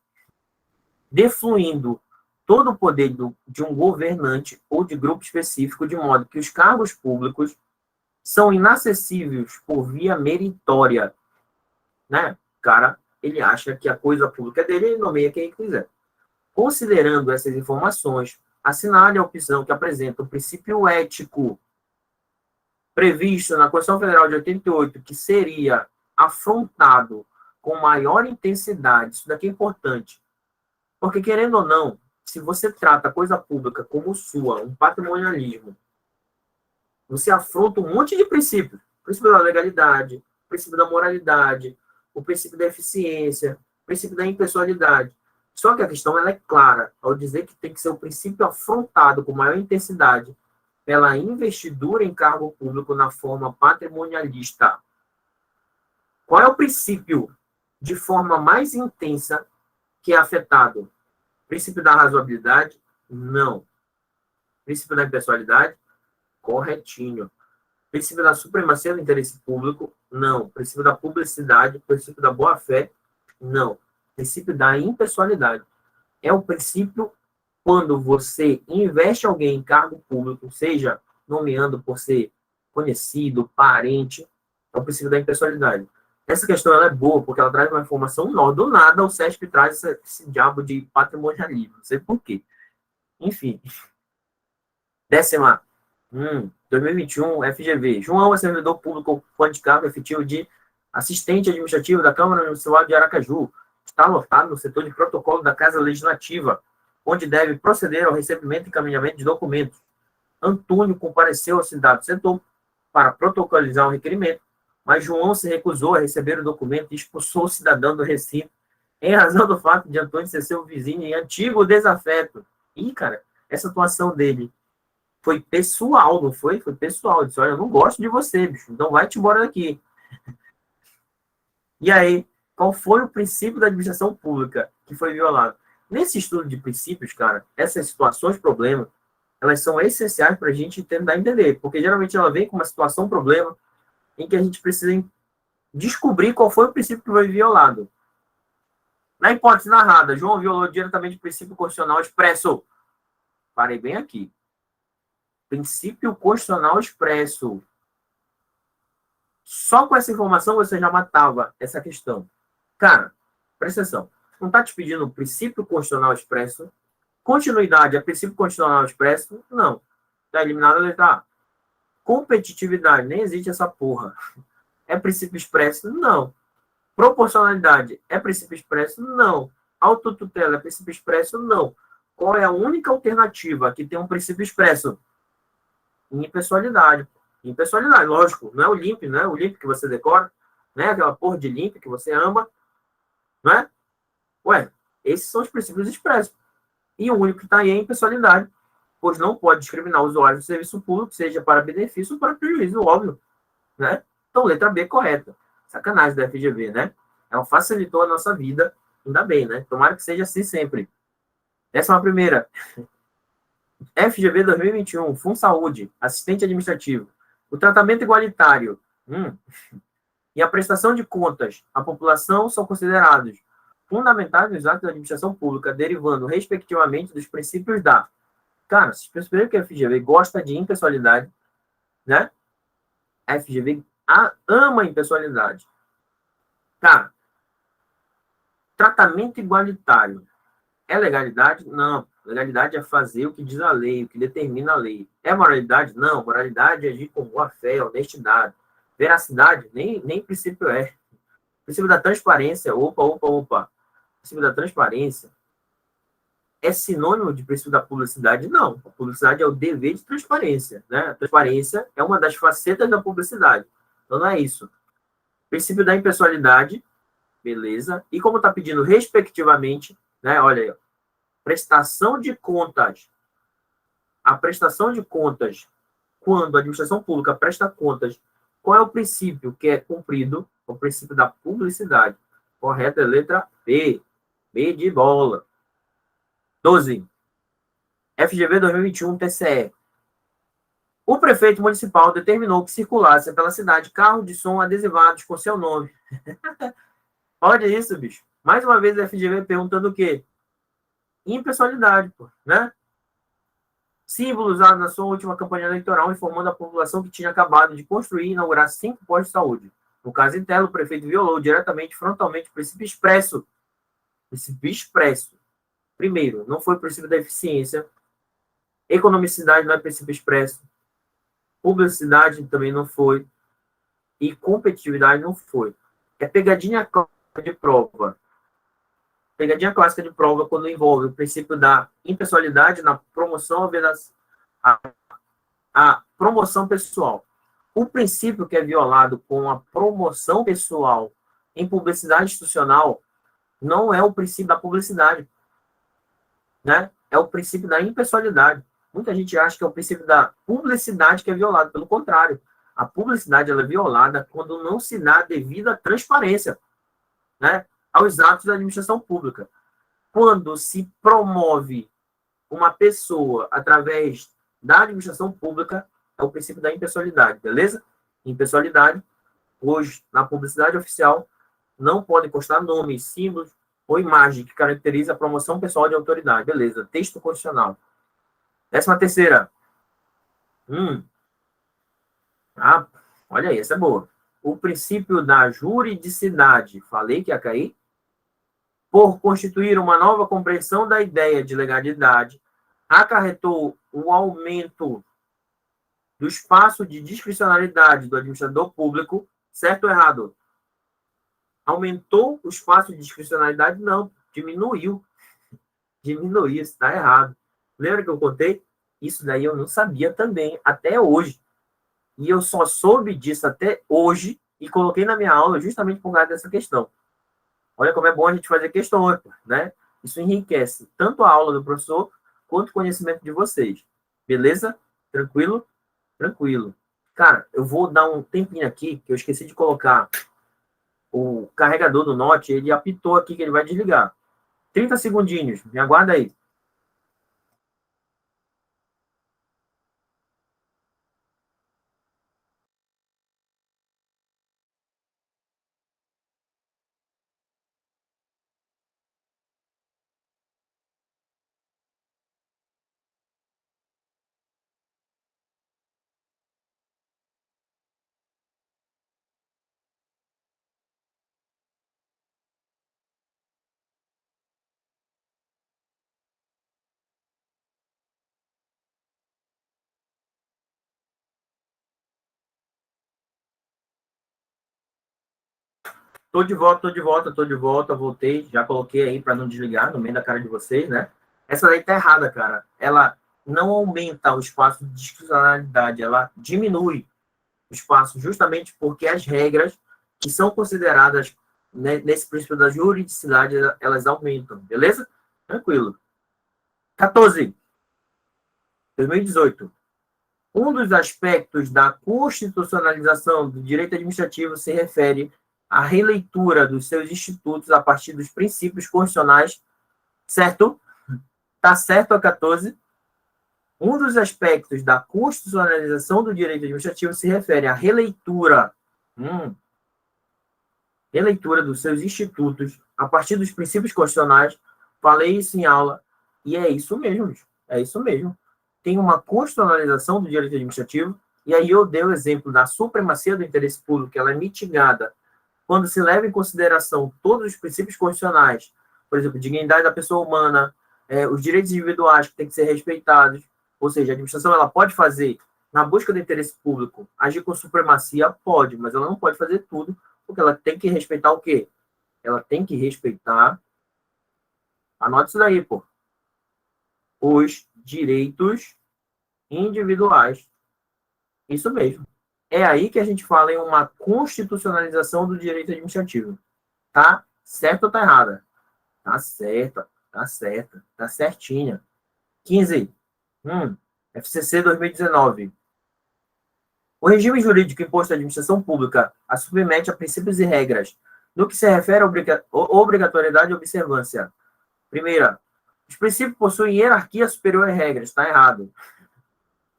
defluindo todo o poder de um governante ou de grupo específico, de modo que os cargos públicos são inacessíveis por via meritória. Né? O cara, ele acha que a coisa pública é dele, ele nomeia quem quiser. Considerando essas informações, assinale a opção que apresenta o princípio ético previsto na Constituição Federal de 88, que seria afrontado com maior intensidade. Isso daqui é importante. Porque, querendo ou não, se você trata a coisa pública como sua, um patrimonialismo, você afronta um monte de princípios. O princípio da legalidade, o princípio da moralidade, o princípio da eficiência, o princípio da impessoalidade. Só que a questão ela é clara, ao dizer que tem que ser o princípio afrontado com maior intensidade pela investidura em cargo público na forma patrimonialista. Qual é o princípio de forma mais intensa que é afetado? Princípio da razoabilidade? Não. Princípio da impessoalidade? Corretinho. Princípio da supremacia do interesse público? Não. Princípio da publicidade? Princípio da boa-fé? Não. Princípio da impessoalidade. É o princípio quando você investe alguém em cargo público, seja nomeando por ser conhecido, parente, é o princípio da impessoalidade. Essa questão ela é boa, porque ela traz uma informação nova. Do nada, o CESP traz esse diabo de patrimonialismo. Não sei por quê. Enfim. 2021, FGV. João é servidor público com de cargo efetivo de assistente administrativo da Câmara Municipal de Aracaju. Está lotado no setor de protocolo da Casa Legislativa, onde deve proceder ao recebimento e encaminhamento de documentos. Antônio compareceu ao citado setor para protocolizar o requerimento, mas João se recusou a receber o documento e expulsou o cidadão do recinto, em razão do fato de Antônio ser seu vizinho em antigo desafeto. Ih, cara, essa atuação dele foi pessoal, não foi? Foi pessoal. Ele disse, olha, eu não gosto de você, bicho, então vai-te embora daqui. E aí, qual foi o princípio da administração pública que foi violado? Nesse estudo de princípios, cara, essas situações, problemas, elas são essenciais para a gente tentar entender, porque geralmente ela vem com uma situação, problema, em que a gente precisa descobrir qual foi o princípio que foi violado. Na hipótese narrada, João violou diretamente o princípio constitucional expresso. Parei bem aqui. Princípio constitucional expresso. Só com essa informação você já matava essa questão. Cara, presta atenção. Não está te pedindo o princípio constitucional expresso? Continuidade é princípio constitucional expresso? Não. Está eliminada a letra A. Competitividade, nem existe essa porra. É princípio expresso? Não. Proporcionalidade é princípio expresso? Não. Autotutela é princípio expresso? Não. Qual é a única alternativa que tem um princípio expresso? Impessoalidade. Impessoalidade, lógico. Não é o LIMP, não é o LIMP que você decora, não é aquela porra de LIMP que você ama, não é? Ué, esses são os princípios expressos. E o único que está aí é a impessoalidade, pois não pode discriminar usuários do serviço público, seja para benefício ou para prejuízo, óbvio. Né? Então, letra B correta. Sacanagem da FGV, né? Ela facilitou a nossa vida, ainda bem, né? Tomara que seja assim sempre. 11ª. FGV 2021, FunSaúde, assistente administrativo. O tratamento igualitário e a prestação de contas à população são considerados fundamentais nos atos da administração pública, derivando, respectivamente, dos princípios da... Cara, vocês perceberam que a FGV gosta de impessoalidade, né? A FGV ama a impessoalidade. Cara, tratamento igualitário é legalidade? Não. Legalidade é fazer o que diz a lei, o que determina a lei. É moralidade? Não. Moralidade é agir com boa fé, honestidade. Veracidade? Nem princípio é. Princípio da transparência. Opa. Princípio da transparência é sinônimo de princípio da publicidade? Não. A publicidade é o dever de transparência, né? A transparência é uma das facetas da publicidade. Então, não é isso. Princípio da impessoalidade, beleza. E como está pedindo respectivamente, né? Olha aí, ó. Prestação de contas. A prestação de contas, quando a administração pública presta contas, qual é o princípio que é cumprido? O princípio da publicidade. Correta é letra B. B de bola. 12. FGV 2021, TCE. O prefeito municipal determinou que circulasse pela cidade carros de som adesivados com seu nome. Olha isso, bicho. Mais uma vez a FGV perguntando o quê? Impessoalidade, pô, né? Símbolo usado na sua última campanha eleitoral, informando a população que tinha acabado de construir e inaugurar 5 postos de saúde. No caso interno, o prefeito violou diretamente, frontalmente, o princípio expresso. Princípio expresso. Primeiro, não foi o princípio da eficiência. Economicidade não é princípio expresso. Publicidade também não foi. E competitividade não foi. É pegadinha clássica de prova. Pegadinha clássica de prova quando envolve o princípio da impessoalidade na promoção a promoção pessoal. O princípio que é violado com a promoção pessoal em publicidade institucional não é o princípio da publicidade, né? É o princípio da impessoalidade. Muita gente acha que é o princípio da publicidade que é violado. Pelo contrário, a publicidade ela é violada quando não se dá devida transparência, né, aos atos da administração pública. Quando se promove uma pessoa através da administração pública, é o princípio da impessoalidade, beleza? Impessoalidade, hoje, na publicidade oficial, não pode constar nomes, símbolos ou imagem que caracteriza a promoção pessoal de autoridade, beleza? Texto constitucional. 13ª. Olha aí, essa é boa. O princípio da juridicidade, falei que ia cair, por constituir uma nova compreensão da ideia de legalidade, acarretou o aumento do espaço de discricionalidade do administrador público, certo ou errado? Aumentou o espaço de discricionalidade? Não, diminuiu. Diminuiu, está errado. Lembra que eu contei? Isso daí eu não sabia também, até hoje. E eu só soube disso até hoje e coloquei na minha aula justamente por causa dessa questão. Olha como é bom a gente fazer questões, né? Isso enriquece tanto a aula do professor quanto o conhecimento de vocês. Beleza? Tranquilo? Tranquilo. Cara, eu vou dar um tempinho aqui, que eu esqueci de colocar o carregador do Note, ele apitou aqui que ele vai desligar. 30 segundinhos, me aguarda aí. Tô de volta, voltei, já coloquei aí para não desligar no meio da cara de vocês, né? Essa daí tá errada, cara. Ela não aumenta o espaço de discricionalidade, ela diminui o espaço justamente porque as regras que são consideradas, né, nesse princípio da juridicidade, elas aumentam, beleza? Tranquilo. 14. 2018. Um dos aspectos da constitucionalização do direito administrativo se refere à releitura dos seus institutos a partir dos princípios constitucionais, certo? Tá certo a 14? Um dos aspectos da constitucionalização do direito administrativo se refere à releitura, releitura dos seus institutos a partir dos princípios constitucionais. Falei isso em aula, e é isso mesmo, é isso mesmo. Tem uma constitucionalização do direito administrativo, e aí eu dei o exemplo da supremacia do interesse público, que ela é mitigada quando se leva em consideração todos os princípios constitucionais, por exemplo, dignidade da pessoa humana, os direitos individuais que têm que ser respeitados, ou seja, a administração ela pode fazer, na busca do interesse público, agir com supremacia, pode, mas ela não pode fazer tudo, porque ela tem que respeitar o quê? Ela tem que respeitar, anote isso daí, pô, os direitos individuais. Isso mesmo. É aí que a gente fala em uma constitucionalização do direito administrativo. Tá certo ou tá errada? Tá certa, tá certa, tá certinha. 15. FCC 2019. O regime jurídico imposto à administração pública a submete a princípios e regras no que se refere à obrigatoriedade e observância. Primeira, os princípios possuem hierarquia superior a regras. Está errado.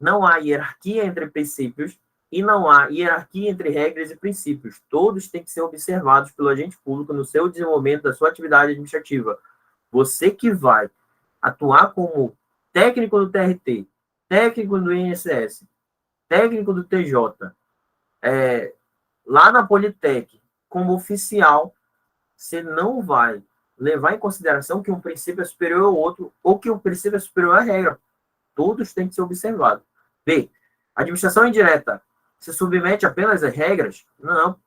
Não há hierarquia entre princípios e não há hierarquia entre regras e princípios. Todos têm que ser observados pelo agente público no seu desenvolvimento da sua atividade administrativa. Você que vai atuar como técnico do TRT, técnico do INSS, técnico do TJ, lá na Politec, como oficial, você não vai levar em consideração que um princípio é superior ao outro ou que um princípio é superior à regra. Todos têm que ser observados. B. Administração indireta se submete apenas às regras? Não.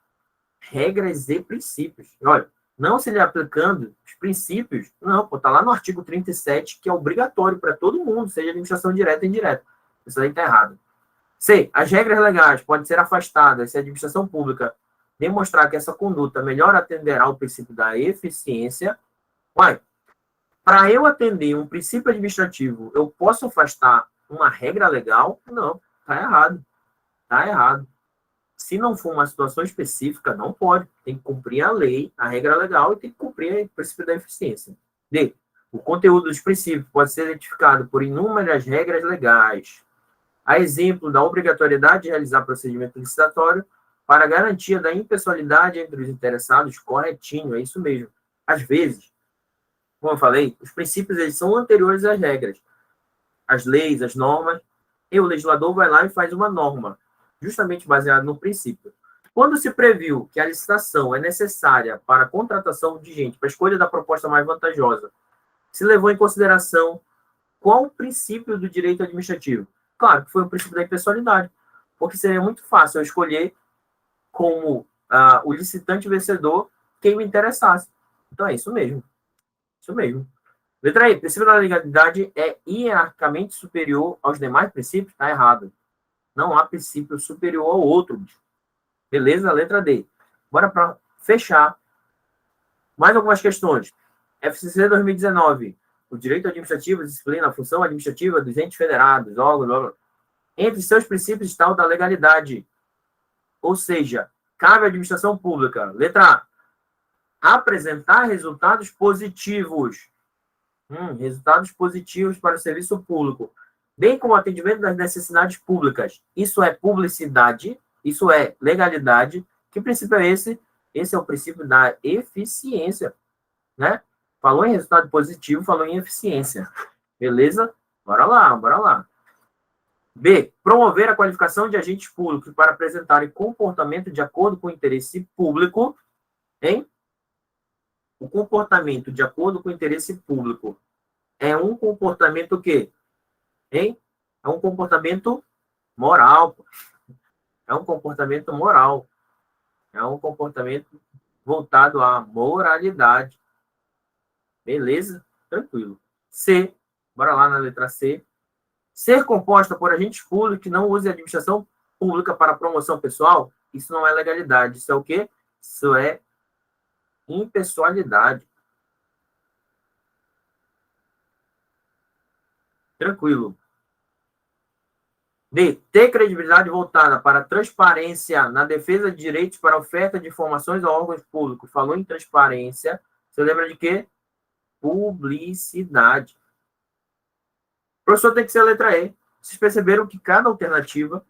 Regras e princípios. Olha, não se lhe aplicando os princípios, não, está lá no artigo 37, que é obrigatório para todo mundo, seja administração direta ou indireta. Isso aí está errado. C. As regras legais podem ser afastadas se a administração pública demonstrar que essa conduta melhor atenderá ao princípio da eficiência. Para eu atender um princípio administrativo, eu posso afastar uma regra legal? Não, está errado. Está errado. Se não for uma situação específica, não pode. Tem que cumprir a lei, a regra legal, e tem que cumprir o princípio da eficiência. D. O conteúdo dos princípios pode ser identificado por inúmeras regras legais. A exemplo da obrigatoriedade de realizar procedimento licitatório para garantia da impessoalidade entre os interessados, corretinho, é isso mesmo. Às vezes, como eu falei, os princípios eles são anteriores às regras. As leis, as normas, e o legislador vai lá e faz uma norma, justamente baseada no princípio. Quando se previu que a licitação é necessária para a contratação de gente, para a escolha da proposta mais vantajosa, se levou em consideração qual o princípio do direito administrativo? Claro que foi o princípio da impessoalidade, porque seria muito fácil eu escolher como o licitante vencedor quem me interessasse. Então é isso mesmo. Isso mesmo. Letra E. Princípio da legalidade é hierarquicamente superior aos demais princípios? Está errado. Não há princípio superior ao outro. Beleza? Letra D. Bora para fechar. Mais algumas questões. FCC 2019. O direito administrativo disciplina a função administrativa dos entes federados, órgãos. Entre seus princípios está o da legalidade. Ou seja, cabe à administração pública. Letra A. Apresentar resultados positivos. Resultados positivos para o serviço público, bem como o atendimento das necessidades públicas. Isso é publicidade, isso é legalidade. Que princípio é esse? Esse é o princípio da eficiência, né? Falou em resultado positivo, falou em eficiência. Beleza? Bora lá, bora lá. B. Promover a qualificação de agentes públicos para apresentarem comportamento de acordo com o interesse público, hein? O comportamento de acordo com o interesse público é um comportamento o quê? Hein? É um comportamento moral. É um comportamento moral. É um comportamento voltado à moralidade. Beleza? Tranquilo. C. Bora lá na letra C. Ser composta por agentes públicos que não usem a administração pública para promoção pessoal, isso não é legalidade. Isso é o quê? Isso é impessoalidade. Tranquilo. D. Ter credibilidade voltada para a transparência na defesa de direitos para oferta de informações a órgãos públicos. Falou em transparência. Você lembra de quê? Publicidade. Professor, tem que ser a letra E. Vocês perceberam que cada alternativa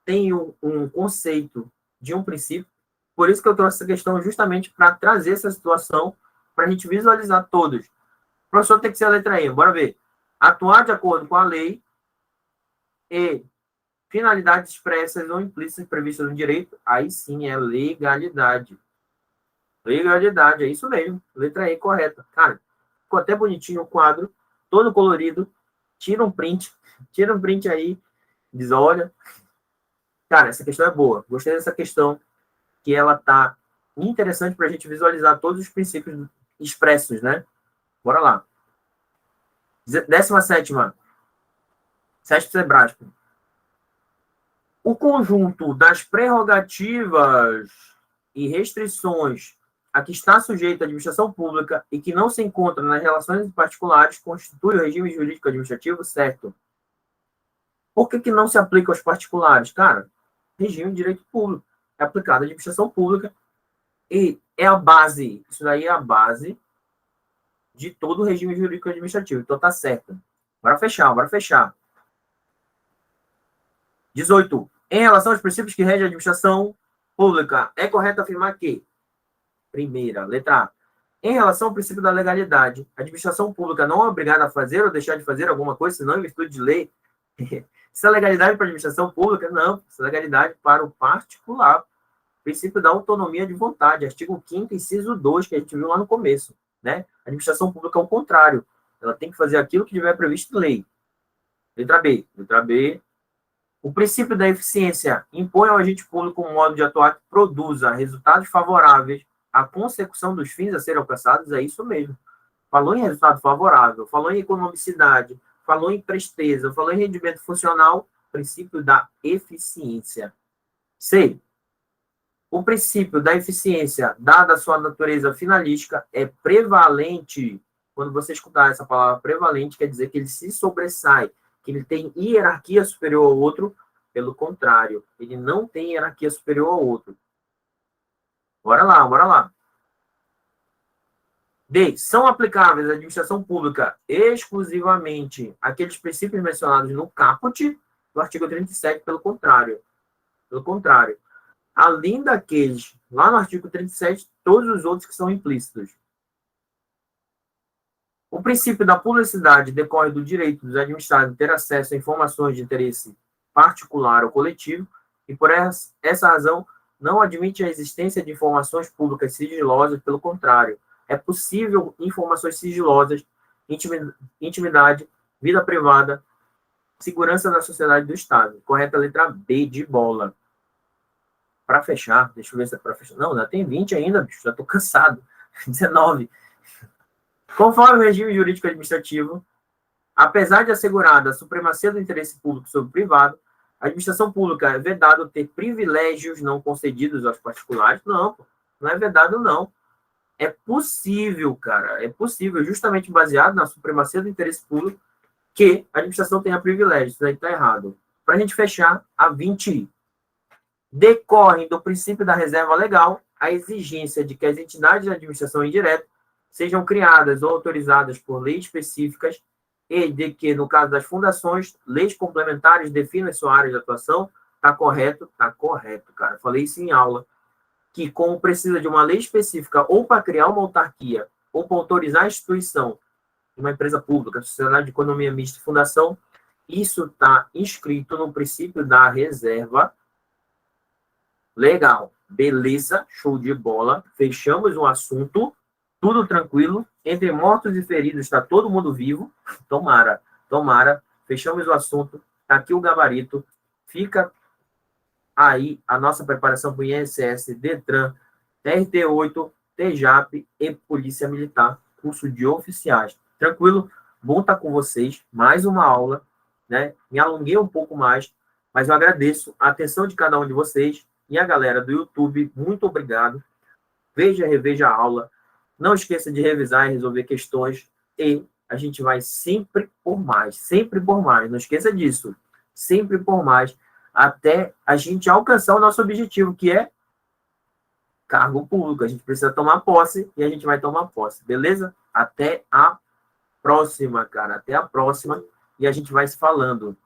tem um conceito de um princípio. Por isso que eu trouxe essa questão justamente para trazer essa situação, para a gente visualizar todos. O professor tem que ser a letra E. Bora ver. Atuar de acordo com a lei e finalidades expressas ou implícitas previstas no direito, aí sim é legalidade. Legalidade, é isso mesmo. Letra E correta. Cara, ficou até bonitinho o quadro, todo colorido. Tira um print aí, diz, olha. Cara, essa questão é boa. Gostei dessa questão, que ela tá interessante para a gente visualizar todos os princípios expressos, né? Bora lá. 17ª. SESP Sebrasco. O conjunto das prerrogativas e restrições a que está sujeita a administração pública e que não se encontra nas relações particulares constitui o regime jurídico administrativo, certo? Por que não se aplica aos particulares? Cara, regime de direito público é aplicado à administração pública e é a base, isso daí é a base de todo o regime jurídico administrativo. Então tá certo. Bora fechar. 18. Em relação aos princípios que regem a administração pública, é correto afirmar que, primeira, letra A, em relação ao princípio da legalidade, a administração pública não é obrigada a fazer ou deixar de fazer alguma coisa, senão em virtude de lei. Isso é legalidade para a administração pública? Não, isso é legalidade para o particular. Princípio da autonomia de vontade, artigo 5º, inciso 2, que a gente viu lá no começo, né? A administração pública é o contrário. Ela tem que fazer aquilo que tiver previsto em lei. Letra B. O princípio da eficiência impõe ao agente público um modo de atuar que produza resultados favoráveis à consecução dos fins a serem alcançados. É isso mesmo. Falou em resultado favorável, falou em economicidade, falou em presteza, falou em rendimento funcional, princípio da eficiência. C. O princípio da eficiência, dada a sua natureza finalística, é prevalente. Quando você escutar essa palavra prevalente, quer dizer que ele se sobressai, que ele tem hierarquia superior ao outro. Pelo contrário, ele não tem hierarquia superior ao outro. Bora lá. D. São aplicáveis à administração pública exclusivamente aqueles princípios mencionados no caput do artigo 37, pelo contrário. Além daqueles lá no artigo 37, todos os outros que são implícitos. O princípio da publicidade decorre do direito dos administrados ter acesso a informações de interesse particular ou coletivo, e por essa razão não admite a existência de informações públicas sigilosas, pelo contrário. É possível informações sigilosas, intimidade, vida privada, segurança da sociedade do Estado. Correta letra B de bola. Para fechar, deixa eu ver se é para fechar. Não, ainda tem 20 ainda, bicho, já estou cansado. 19. Conforme o regime jurídico administrativo, apesar de assegurada a supremacia do interesse público sobre o privado, a administração pública é vedado ter privilégios não concedidos aos particulares. Não é vedado, não. É possível, cara, justamente baseado na supremacia do interesse público, que a administração tenha privilégios. Isso aí está errado. Para a gente fechar, a 20. Decorrem do princípio da reserva legal a exigência de que as entidades de administração indireta sejam criadas ou autorizadas por leis específicas e de que, no caso das fundações, leis complementares definam sua área de atuação. Tá correto, cara. Falei isso em aula. Que, como precisa de uma lei específica ou para criar uma autarquia ou para autorizar a instituição de uma empresa pública, sociedade de economia mista e fundação, isso está inscrito no princípio da reserva legal. Beleza, show de bola. Fechamos o assunto. Tudo tranquilo. Entre mortos e feridos está todo mundo vivo. Tomara. Fechamos o assunto. Está aqui o gabarito. Fica aí a nossa preparação para o INSS, DETRAN, TRT8, TJAP e Polícia Militar, curso de oficiais. Tranquilo? Bom estar com vocês. Mais uma aula, né? Me alonguei um pouco mais, mas eu agradeço a atenção de cada um de vocês e a galera do YouTube. Muito obrigado. Veja e reveja a aula. Não esqueça de revisar e resolver questões. E a gente vai sempre por mais. Não esqueça disso. Sempre por mais. Até a gente alcançar o nosso objetivo, que é cargo público. A gente precisa tomar posse e a gente vai tomar posse. Beleza? Até a próxima, cara. Até a próxima. e a gente vai se falando.